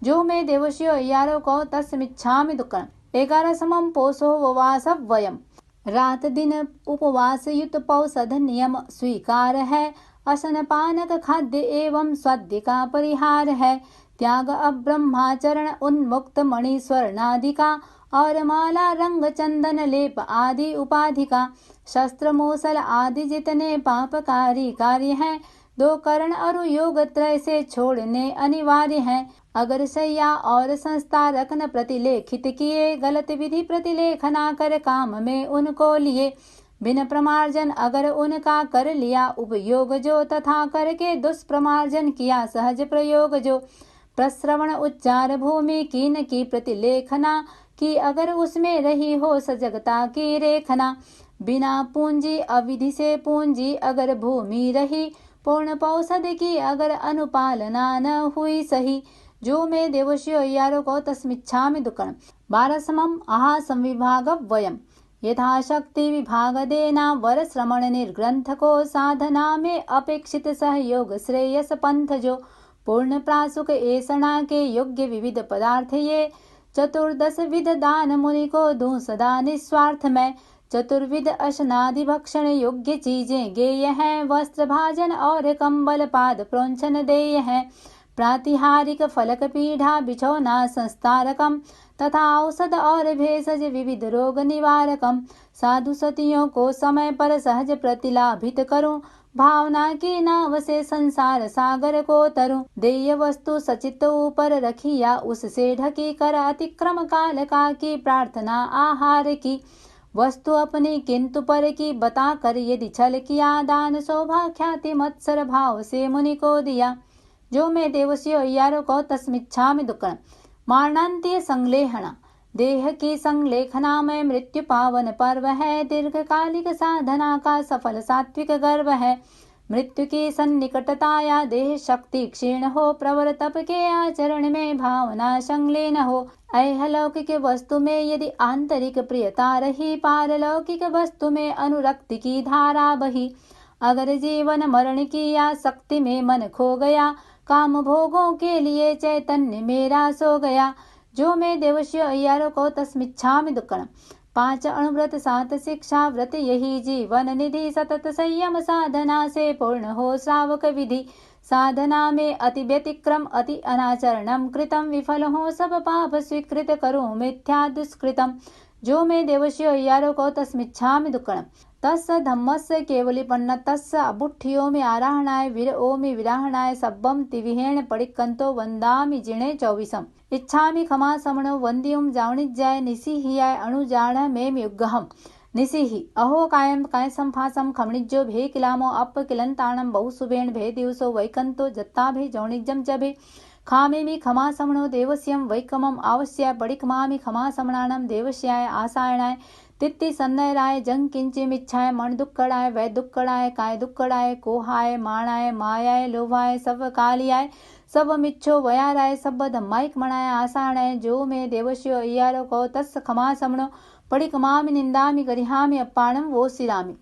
जो मैं देवश्यो यारो को तस्मिच्छामि दुक्कड़म। 11 समम पोषो ववास वयम। रात दिन उपवास युत पौषध नियम स्वीकार है। असन पानक खाद्य एवं स्वाद्य का परिहार है। त्याग अब्रह्माचरण उन्मुक्त मणि स्वर्णादि का, और माला रंग चंदन लेप आदि उपाधि का। शस्त्र मूसल आदि जितने पापकारी कार्य हैं, 2 करण और योग त्रय से छोड़ने अनिवार्य हैं। अगर शैया और संस्था रखन प्रतिलेखित किए, गलत विधि प्रतिलेखना कर काम में उनको लिए। बिन प्रमार्जन अगर उनका कर लिया उपयोग जो, तथा करके दुष्प्रमार्जन किया सहज प्रयोग जो। प्रश्रवण उच्चार भूमि की न की प्रतिलेखना की, अगर उसमें रही हो सजगता की रेखना। बिना पूंजी अविधि से पूंजी अगर भूमि रही, पूर्ण पौषध की अगर अनुपालना न हुई सही। जो मैं देवश्यो यारो को तस्मिच्छामि दुक्कड़म। 12 समम आहा संविभाग वयम। यथाशक्ति विभाग देना वर श्रमण निर्ग्रंथ को, साधना में अपेक्षित सहयोग श्रेयस पंथ जो। पूर्ण प्रासुक ऐसणा के योग्य विविध पदार्थ ये, 14 विध दान मुनि को दूं सदा निस्वार्थ में। 14 अशनादि भक्षण योग्य चीजें गेय हैं, वस्त्र भाजन और कंबल पाद प्रोंछन देय हैं। प्रातिहारिक फलक पीढ़ा बिछौना संस्तारकम, तथा औषध और भेषज विविध रोग निवारकम। साधु सतियों को समय पर सहज प्रतिलाभित करूं, भावना की नाव से संसार सागर को तरूं। देय वस्तु सचित ऊपर रखिया उससे ढकी कर, अतिक्रम काल का की प्रार्थना आहार की। वस्तु अपनी किंतु पर की बता कर, यदि छल किया दान शोभा ख्याति मत्सर भाव से मुनि को दिया। जो मैं देवश्यो यारो को तस्मिच्छामि दुक्कड़म। मारणांतीय संलेखना। देह की संलेखना में मृत्यु पावन पर्व है। दीर्घकालिक साधना का सफल सात्विक गर्व है। मृत्यु की सन्निकटता या देह शक्ति क्षीण हो, प्रवर तप के आचरण में भावना संलीन हो। ऐहलौकिक वस्तु में यदि आंतरिक प्रियता रही, पारलौकिक वस्तु में अनुरक्ति की धारा बही। अगर जीवन मरण की आसक्ति में मन खो गया, काम भोगों के लिए चैतन्य मेरा सो गया। जो मैं देवश्यो यारो को तस्मिच्छामि दुक्कड़म। 5 अणुव्रत 7 शिक्षा व्रत यही जीवन निधि, सतत संयम साधना से पूर्ण हो श्रावक विधि। साधना में अति व्यतिक्रम अति अनाचरणम कृतम, विफल हो सब पाप स्वीकृत करूं मिथ्या दुष्कृतम। जो मैं देवश्यो यारो को तस्मिच्छामि दुक्कड़म। तस्य धम्मस्य केवलीपन्न तस्य अबुठ्ठियो में आराहणाय वीर ओमि विराहणाय सब्बम तिविहेण पडिक्कंतो वंदामि जिणे 24। इच्छामि खमा समणो वंदियुम जावणिज्याय निसिहियाय अणुजाण में युगहम। निसिहि अहो कायम काय संफासम खमणिज्यो भे किलामो अप किलंताणम बहुसुबेण भे दिवसो वैकंतो जत्ता भे जौणिज्यम जभे। खामेमि खमा समणो देवस्यम वैकमम आवश्याय पडिकमामि खमा समणानम देवस्याय आसायणाय। तित्ति सन्नयराय जंग किंचिमिच्छाय मण दुक्कड़ाय वै दुक्कड़ाय काय दुक्कड़ाय कोहाय माणाय मायाय लोभाय सब कालियाय सब मिच्छो वयाराय सब धम्माइक मणाय आसाणाय। जो मैं देवश्यो अय्यारो को तस् खमा समणो पडिकमामि निंदामि गरिहामि अप्पाणम वो सिरामि।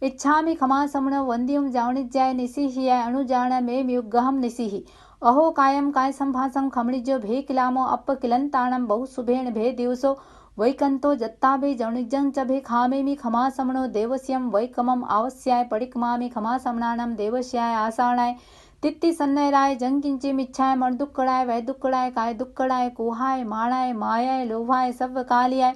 इच्छामि खमा समणो वंदियुम जावणिज्याय निसिहियाय अणुजाण में युगहम निसिहि। अहो कायम काय संभासम खमणिज्यो भे किलामो अप किलंताणम बहुसुभेण भे दिवसो वैकंतो जत्ता भे जौणिज्यं च भे। खामेमि खमा समणो देवस्यम वैकमम आवस्याय पडिकमामि खमा समणानम देवस्याय आसाणाय। तित्ति सन्नयराय जंग किंचिमिच्छाय मण दुक्कड़ाय वै दुक्कड़ाय काय दुक्कड़ाय कोहाय माणाय मायाय लोभाय सब कालियाय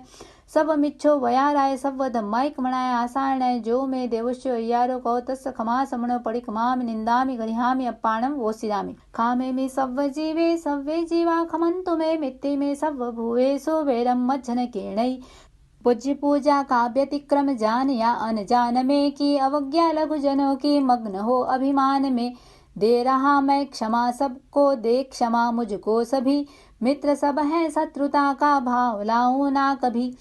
सब मिच्छो वयाराय सव्व धम्माइक मणाय आसारणाय जो मे देवस्यो अय्यारो कौ तस्य खमा समणो परिकमामि निंदामि गृहामि अप्पाणं वोसिरामि खामे मे सव्व जीवे सव्वे जीवा खमन्तु मे मित्ते मे सव्व भुवेसो वैरं मज्जनकेणै पूज्य पूजा काव्यतिक्रम जान या अनजान में की अवज्ञा लघु जनों की मग्न हो अभिमान में दे रहा मैं क्षमा सबको दे क्षमा मुझको सभी मित्र सब हैं शत्रुता का भाव लाऊं ना कभी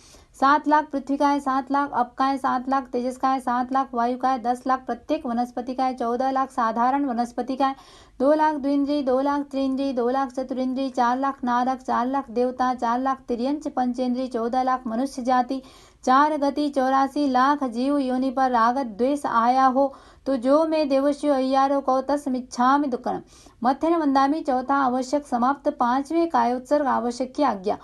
7 लाख पृथ्वी का है 7 लाख अप का है 7 लाख तेजस का है 7 लाख वायु का है 10 लाख प्रत्येक वनस्पति का है 14 लाख साधारण वनस्पति का है 2 लाख द्विंद्रिय 2 लाख त्रिंद्रिय 2 लाख चतुरिंद्रिय 4 लाख नारक 4 लाख देवता 4 लाख तिर्यंच पंचेंद्रिय 14 लाख मनुष्य जाति 4 गति 84 लाख जीव योनि पर रागत द्वेष आया हो तो जो मैं देवस्यो अय्यारो कौ तस्मिच्छामि दुक्कड़म मध्यन वंदामि चौथा आवश्यक समाप्त 5वें कायोत्सर्ग आवश्यक की आज्ञा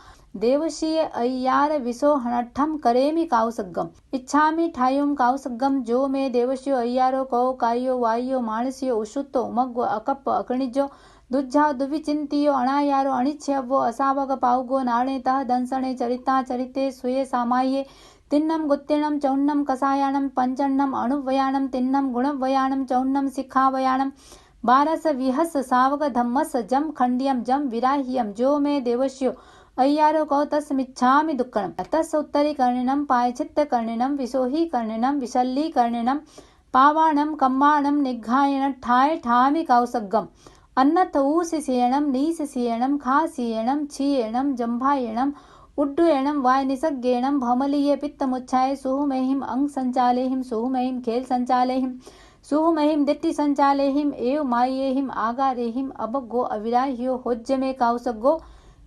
देवशीय अय्यार विसो हनठम करेमि काउसग्गम इच्छामि ठायुम काउसग्गम जो मैं देवस्यो अय्यारो कौ कायो वायो मानसियो उषुत्तो मग्गो अकप्प अकणिजो दुज्झा दुविचिंतियो अणायारो अणिच्छ्यवो असावग पाउगो नाणेतः दंसणे चरिता चरिते सुये सामाये तिन्नम गुत्तिणम चौन्नम कसायाणम पंचन्नम अणुवयाणम तिन्नम गुणवयाणम चौन्नम शिखावयाणम 12 विहस सावग धम्मस जम खंडियम जम विराह्यम जो मैं देवस्यो अय्यारो कौ तस्मिच्छामि दुक्कड़म तस् उत्तरी कर्णिनम पायचित्त कर्णिनम विसोही कर्णिनम विशल्ली कर्णिनम पावाणम कम्माणम निघायण ठाय ठामि कौसग्गम अन्नथ ऊसिसेणम नीसिसेणम खासियेणम क्षीयेणम जम्भायेणम उड्डुयेणम वाय निसग्गेणम भमलीय पित्तमुच्छाय सुहुमेहिम अंग संचालेहिम सुहुमेहिम खेल संचालेहिम सुहुमेहिम दिट्टि संचालेहिम एव मायेहिम आगारेहिम अबग्गो अविराह्यो होज्जमे काउसग्गो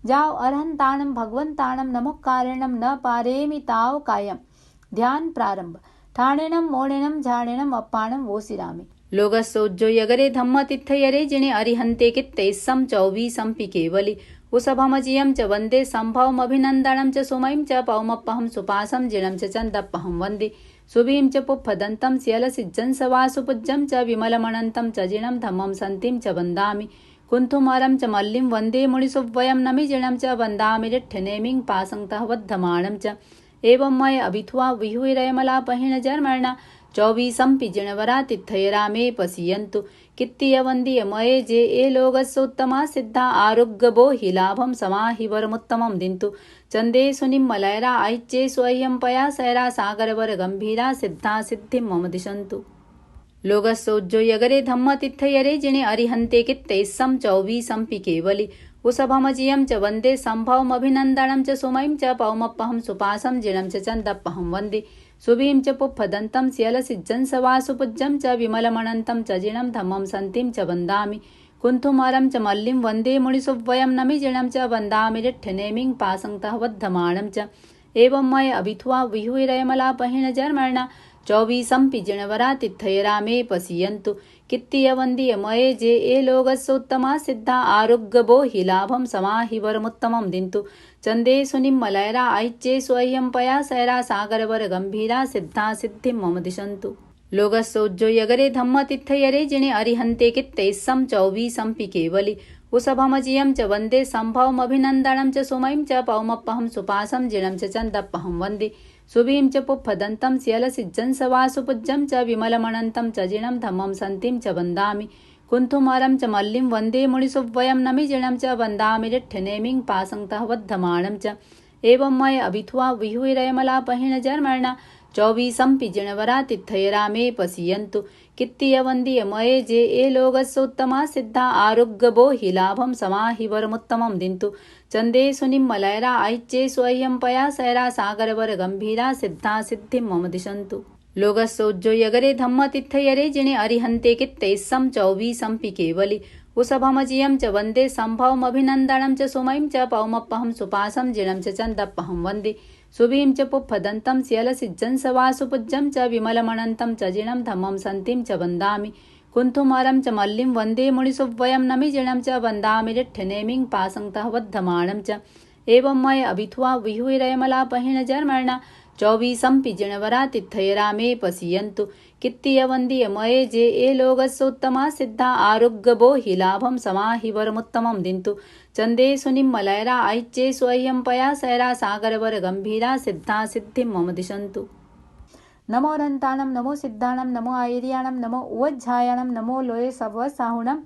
जाओ अरहंताणम भगवंताणम नमोकारेणम न पारेमि ताव कायम ध्यान प्रारंभ ठाणेणम मोणेणम झाणेणम अप्पाणम वोसिरामि लोगस्सोज्जो यगरे धम्म तिथयरे जिणे अरिहंते कित्तैस्सं 24 केवलि उसभमजियं च वन्दे संभवमभिनन्दनं च सुमयं च पौमप्पहं सुपासं जिणं च चन्दप्पहं वन्दे सुभीं च पुप्फदन्तं स्यलसिज्जं सवासुपुज्जं च विमलमणन्तं च जिणं धम्मं सन्तिं च वन्दामि कुन्थुमरं च मल्लिं वन्दे मुनिसुव्वयं नमिजिणं च वन्दामि रिट्ठनेमिं पासंतः वद्धमाणं च एवं मय अभिथुआ विहुरयमलापहिण जर्मणा 24 जिणवरा तिथयरा मे पसियन्तु कित्तीय वन्दीय मये जे ए लोगस्सोत्तमा सिद्धा आरुग्गबो हि लाभं समाहि वरमुत्तमं दिन्तु चन्दे सुनिम्मलयरा ऐच्चे स्वयं पया सैरा सागरवर गंभीरा सिद्धा सिद्धिं मम दिशन्तु लोगस्सोज्जो यगरे धम्म तिथयरे जिणे अरिहन्ते कित्तैस्सं 24 केवलि उसभमजियं च वन्दे संभवमभिनन्दनं च सुमयं च पौमप्पहं सुपासं जिणं च चन्दप्पहं वन्दे सुभीं च पुप्फदन्तं स्यलसिज्जं सवासुपुज्जं च विमलमणन्तं च जिणं धम्मं सन्तिं च वन्दामि कुन्थुमरं च मल्लिं वन्दे मुनिसुव्वयं नमिजिणं च वन्दामि रिट्ठनेमिं पासंतः वद्धमाणं च एवं मय अभिथुआ विहुरयमलापहिण जर्मणा 24 जिणवरा तिथयरा मे पसियन्तु कित्तीय वन्दीय मये जे ए लोगस्सोत्तमा सिद्धा आरुग्गबो हि लाभं समाहि वरमुत्तमं दिन्तु चन्दे सुनिम्मलयरा ऐच्चे स्वयं पया सैरा सागरवर गंभीरा सिद्धा सिद्धिं मम दिशन्तु लोगस्सोज्जो यगरे धम्म तिथयरे जिणे अरिहन्ते कित्तैस्सं 24 केवलि उसभमजियं च वन्दे संभवमभिनन्दनं च सुमयं च पौमप्पहं सुपासं जिणं च चन्दप्पहं वन्दे सुभीं च पुप्फदन्तं स्यलसिज्जं सवासुपुज्जं च विमलमणन्तं च जिणं धम्मं सन्तिं च वन्दामि कुन्थुमरं च मल्लिं वन्दे मुनिसुव्वयं नमिजिणं च वन्दामि रिट्ठनेमिं पासंतः वद्धमाणं च एवं मय अभिथुआ विहुरयमलापहिण जर्मणा 24 जिणवरा तिथयरा मे पसियन्तु कित्तीय वन्दीय मये जे ए लोगस्सोत्तमा सिद्धा आरुग्गबो हि लाभं समाहि वरमुत्तमं दिन्तु चन्दे सुनिम्मलयरा ऐच्चे स्वयं पया सैरा सागरवर गंभीरा सिद्धा सिद्धिं मम दिशन्तु लोगस्सोज्जो यगरे धम्म तिथयरे जिणे अरिहन्ते कित्तैस्सं 24 केवलि उसभमजियं च वन्दे संभवमभिनन्दनं च सुमयं च पौमप्पहं सुपासं जिणं च चन्दप्पहं वन्दे सुभीं च पुप्फदन्तं स्यलसिज्जं सवासुपुज्जं च विमलमणन्तं च जिणं धम्मं सन्तिं च वन्दामि कुन्थुमरं च मल्लिं वन्दे मुनिसुव्वयं नमिजिणं च वन्दामि रिट्ठनेमिं पासंतः वद्धमाणं च एवं मय अभिथुआ विहुरयमलापहिण जर्मणा चौबीसंपि जिणवरा तिथयरा मे पश्यन्तु कित्तीय वंदीय मये जे ए लोगस्सोत्तमा सिद्धा आरोग्यबो हि लाभम समाहि वरमुत्तमं दिन्तु चंदे सुनिम्मलयरा ऐच्चे स्वयं पया सैरा सागरवर गंभीरा सिद्धा सिद्धिं मम दिशन्तु। नमो अनंताणं नमो सिद्धाणं नमो आयर्याणं नमो उवज्झायाणं नमो लोये सवसाहुणं।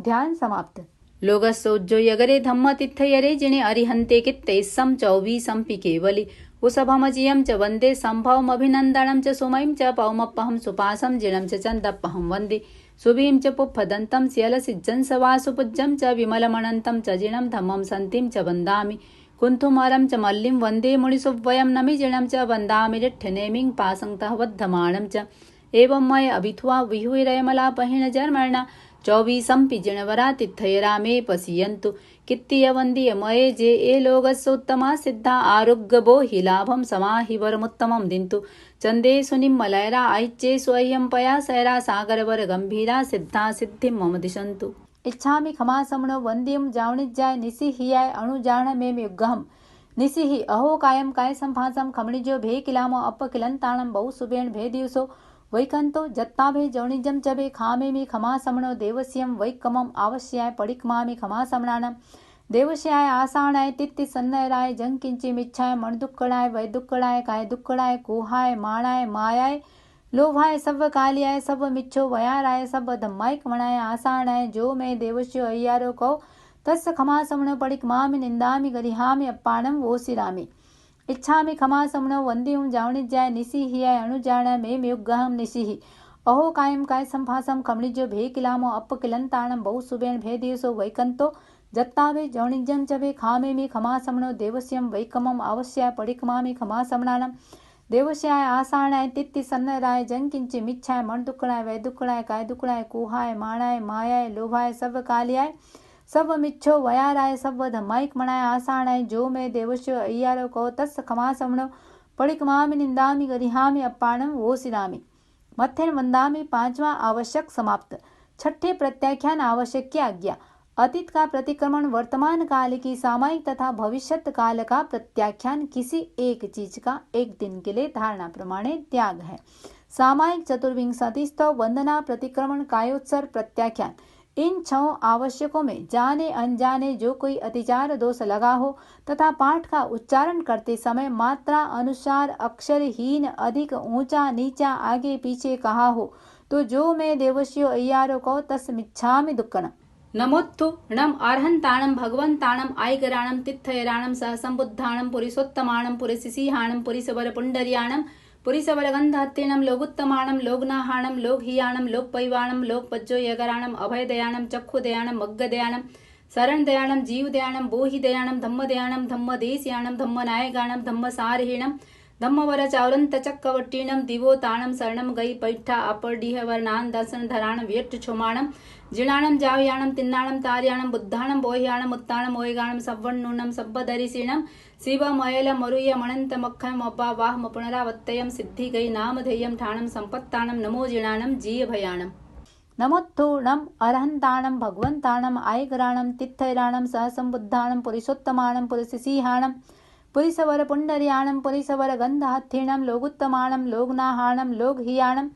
ध्यान समाप्त। लोगस्सोज्जो यगरे धम्म तिथयरे जिणे अरिहन्ते कित्तैस्सं चौबीसंपि केवली उषभमजियं च वन्दे सम्भवमभिनन्दनं च सुमयं च पौमप्पहं सुपासं जिणं च चन्दप्पहं वन्दे सुभीं च पुप्फदन्तं स्यलसिज्जं सवासुपूज्यं च विमलमनन्तं च जिणं धम्मं सन्तिं च वन्दामि कुन्थुमरं च मल्लिं वन्दे मुनिसुव्वयं नमि जिणं च वन्दामि रिट्ठनेमिं पासंतः वद्धमानं च एवं मय अभिथुआ विहुरयमलापहिण जर्मणा चौबीसंपि जिणवरा तिथयरा मे पश्यन्तु कित्तीय वंदीय मये जे ए लोगस्सोत्तमा सिद्धा आरोग्यबो हि लाभं समाहि वरमुत्तमं दिन्तु चंदे सुनिम्मलयरा ऐच्चे स्वयं पया सैरा सागरवर गंभीरा सिद्धा सिद्धिं मम दिशन्तु। इच्छामि खमासमणो वंद्यं जावणिज्याय निसिहियाय अणुजाण मे युगहम निसिहि अहो कायम काय संभासम खमणिजो भे किलामो अपकिलंताणं बहु सुबेण भे दिवसो वैकंतो जत्ताभे जौणिजम चबे खामे मी खमासमणो देवस्यम वैकमम आवश्याय पडिकमामि खमासमणानम देवस्याय आसाणाय तित्ति सन्नयराय जंकिंची मिच्छाय मणदुक्कड़ाय वैदुक्कड़ाय काय दुक्कड़ाय कुहाय माणाय मायाय लोभाय सव कालियाय सव मिच्छो वयाराय सव धम्माइक मणाय आसाणाय जो मैं देवस्यो अय्यारो कौ तस्य खमासमणो पडिकमामि निंदामि गरिहामि अप्पाणं वोसिरामि। इच्छामि खमासमणो वंद्यं जावणिज्याय निसिहियाय अणुजाण मे युगहम निसिहि अहो कायम काय संभासम खमणिजो भे किलामो अपकिलंताणं बहु सुबेण भे दिवसो वैकंतो जत्ताभे जौणिजं चबे खामे मी खमासमणो देवस्यम वैकमम आवश्याय पडिकमामि खमासमणानम देवस्याय आसाणाय तित्ति सन्नराय जंकिंची मिच्छाय मणदुक्कड़ाय वैदुक्कड़ाय काय दुक्कड़ाय कुहाय माणाय मायाय लोभाय सव कालियाय सव मिच्छो वयाराय सव धम्माइक मणाय आसाणाय जो मैं देवस्यो अय्यारो कौ तस्य खमासमणो पडिकमामि निंदामि गरिहामि अप्पाणं वोसिरामि। मत्थेन वंदामि। पांचवा आवश्यक समाप्त। छठे प्रत्याख्यान आवश्यक की आज्ञा। अतीत का प्रतिक्रमण, वर्तमान काल की सामायिक तथा भविष्यत काल का प्रत्याख्यान किसी एक चीज का एक दिन के लिए धारणा प्रमाणे त्याग है। सामायिक चतुर्विंशतिस्तव, वंदना, प्रतिक्रमण, कायोत्सर्ग, प्रत्याख्यान, इन 6 आवश्यकों में जाने अनजाने जो कोई अतिचार दोष लगा हो तथा पाठ का उच्चारण करते समय मात्रा अनुसार अक्षरहीन अधिक ऊंचा नीचा आगे पीछे कहा हो तो जो मैं देवस्यो अय्यारो कौ तस्मिच्छामि दुक्कण। नमोत्थु णम अर्हन्ताणं भगवन्ताणं आयगराणं तिथयराणं सहसंबुद्धाणं पुरिसोत्तमाणं पुरिसिसिहाणं पुरिसवरपुण्डर्याणं पुरिसवरगन्धहत्तीणं लोगुत्तमाणं लोगनाहाणं लोकहियाणं लोकपैवाणं लोकपज्जो यगराणं अभयदयाणं चक्षुदयाणं मग्गदयाणं शरणदयाणं जीवदयाणं बोहिदयाणं धम्मदयाणं धम्मदेशयाणं धम्मनायगाणं धम्मसारहीणं धम्मवर चावलंतचक्कवट्टीणं दिवोताणं शरणं गई पैठा अपरडीहवर्णान दर्शन धराणं व्यट्ट छोमाणं जिणाणं जावयाणं तिन्नाणं तार्याणं बुद्धाणं बोह्याणं उत्ताणं ओयगाणं सव्वण्णूणं सब्बदरिसीणं शिवमयल मरुय मणंत मक्खयं अब्बा वाहम पुनरावत्तयं सिद्धि गई नामधेयं ठाणं संपत्ताणं नमो जिणाणं जीयभयाणं। नमोत्थूणम अर्हन्ताणं भगवन्ताणं आयगराणं तिथयराणं सहसंबुद्धाणं पुरिसोत्तमाणं पुरिसिसिहाणं पुरिसवर पुण्डर्याणं पुरिसवर गंधहत्थीणं लोगुत्तमाणं लोगनाहाणं लोकहियाणं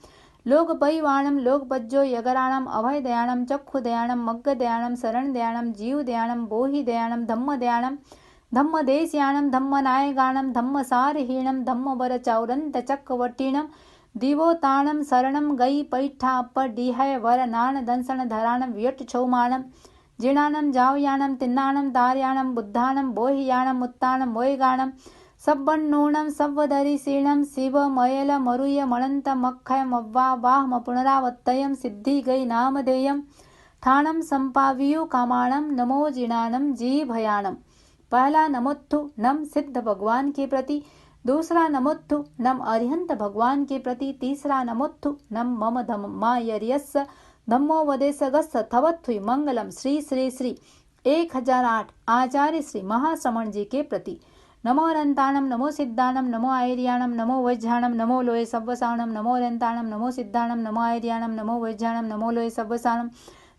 लोकपैवाणं लोकपज्जो यगराणं अभयदयाणं चक्षुदयाणं मग्गदयाणं शरणदयाणं जीवदयाणं बोहिदयाणं धम्मदयाणं धम्मदेशयाणं धम्मनायगाणं धम्मसारहीणं धम्मवर चावलंतचक्कवट्टीणं दिवोताणं शरणं गई पैठा अपरडीहय वरनाण दंसन धराणं व्यट छौमाणं जिणाणं जावयाणं तिन्नाणं तार्याणं बुद्धाणं बोहियाणं उत्ताणं मोयगाणं सब्बण्णूणं सव्वदरिसीणं शिवमयल मरुय मणंत मक्खयं अव्वा वाहम पुनरावत्तयं सिद्धि गई नामधेयं ठाणं संपावियु कामाणं नमो जिणाणं जीभयाणं। पहला नमोत्थु नम सिद्ध भगवान के प्रति, दूसरा नमोत्थु नम अरिहंत भगवान के प्रति, तीसरा नमोत्थु नम मम धम्मायर्यस्य धम्मो वदेशगस्य थवत्थुई मंगलम श्री श्री श्री 1008 आचार्य श्री महाश्रमण जी के प्रति। नमो अनंताणं नमो सिद्धाणं नमो आयर्याणं नमो वज्झाणं नमो लोये सव्वसाणं नमो अनंताणं नमो सिद्धाणं नमो आयर्याणं नमो वज्झाणं नमो लोये सव्वसाणं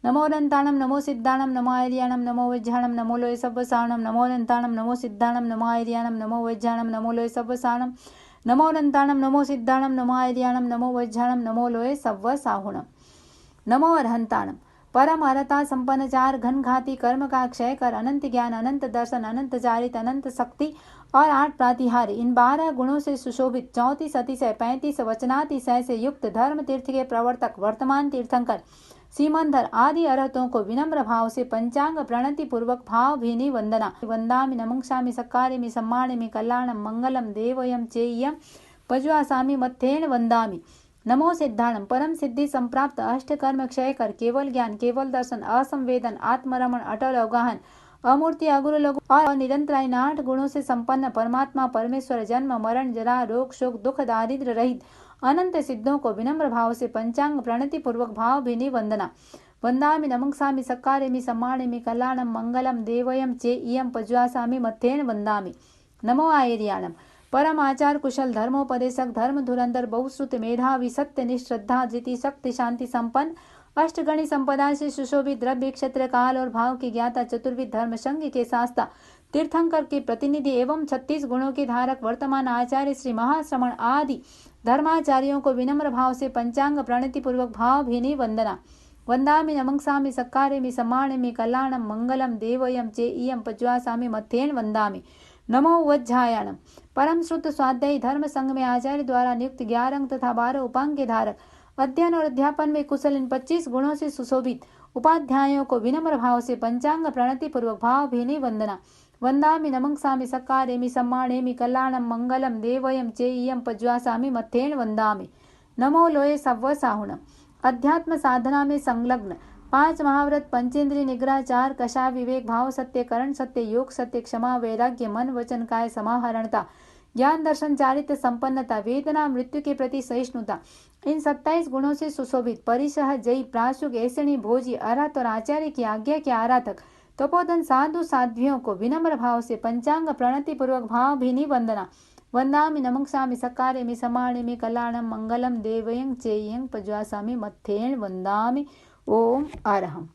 नमो अनंताणं नमो सिद्धाणं नमो आयर्याणं नमो वज्झाणं नमो लोये सव्वसाणं नमो अनंताणं नमो सिद्धाणं नमो आयर्याणं नमो वज्झाणं नमो लोये सव्वसाणं नमो अनन्ताणं नमो सिद्धाणं नमो आयर्याणं नमो वज्राणं नमो लोये सव्व साहुणं। नमो अरहंताणं परम अरहता संपन्न चार घन घाती कर्म का क्षय कर अनंत ज्ञान अनंत दर्शन अनंत चारित अनंत शक्ति और 8 प्रातिहारी इन 12 गुणों से सुशोभित 34 अतिशय 35 वचनातिशय से युक्त धर्म तीर्थ के प्रवर्तक वर्तमान तीर्थंकर सीमंधर आदि अरहतों को विनम्र भाव से पंचांग प्रणति पूर्वक भाव भीनी वंदना। वंदामि नमंक्षामि सत्कार्यामि सम्मानयामि कल्याणं मंगलम देवयं चेय्यं पज्वासामि मत्थेन वंदामि। नमो सिद्धाणं परम सिद्धि संप्राप्त अष्ट कर्म क्षय कर केवल ज्ञान केवल दर्शन असंवेदन आत्मरमण अटल अवगाहन अमूर्ति अगुरु लघु और निरंतराय 8 गुणों से संपन्न परमात्मा परमेश्वर जन्म मरण जरा रोग शोक दुख दारिद्र रहित अनंत सिद्धों को विनम्र भाव से पंचांग प्रणति पूर्वक भाव भीनी वंदना। वंदामि नमंक्षामि सत्कार्यामि सम्मानयामि कल्याणं मंगलम देवयं चेय्यं पज्वासामि मत्थेन वंदामि। नमो आयर्याणं परम आचार कुशल धर्मोपदेशक धर्म धुरंधर बहुश्रुत मेधावी सत्य निश्रद्धा धृति शक्ति शांति संपन्न अष्टगणी संपदा से सुशोभित द्रव्य क्षेत्र काल और भाव की ज्ञाता चतुर्विध धर्म संघ के शास्ता तीर्थंकर के प्रतिनिधि एवं 36 गुणों के धारक वर्तमान आचार्य श्री महाश्रमण आदि धर्माचार्यों को विनम्र भाव से पंचांग प्रणति पूर्वक भाव भीनी वंदना। वंदामि नमंक्षामि सत्कार्यामि सम्मानयामि कल्याणं मंगलम देवयं चेय्यं पज्वासामि मत्थेन वंदामि। नमो वज्रायाणं परम श्रुत स्वाध्यायी धर्म संघ में आचार्य द्वारा नियुक्त 11 अंग तथा 12 उपांग के धारक अध्ययन और अध्यापन में कुशल इन 25 गुणों से सुशोभित उपाध्यायों को विनम्र भाव से पंचांग प्रणति पूर्वक भाव भीनी वंदना। वंदामि नमंक्षामि सत्कार्यामि सम्मानयामि कल्याणं मंगलम देवयं चेय्यं पज्वासामि मत्थेन वंदामि। नमो लोये सव्व साहुणं अध्यात्म साधना में संलग्न 5 महाव्रत पंचेंद्रिय निग्रह 4 कषाय विवेक भाव सत्य करण सत्य योग सत्य क्षमा वैराग्य मन वचन काय समाहरणता ज्ञान दर्शन चारित्र संपन्नता वेदना मृत्यु के प्रति सहिष्णुता इन 27 गुणों से सुशोभित परिसह जयी प्राशुक ऐसणी भोजी अरहत और आचार्य की आज्ञा के आराधक तपोधन साधु साध्वियों को विनम्र भाव से पंचांग प्रणति पूर्वक भाव भीनी वंदना। वंदामि नमंक्षामि सत्कार्यामि सम्मानयामि कल्याणं मंगलम देवयं चेय्यं पज्वासामि मत्थेन वंदामि। ओम अरहम्।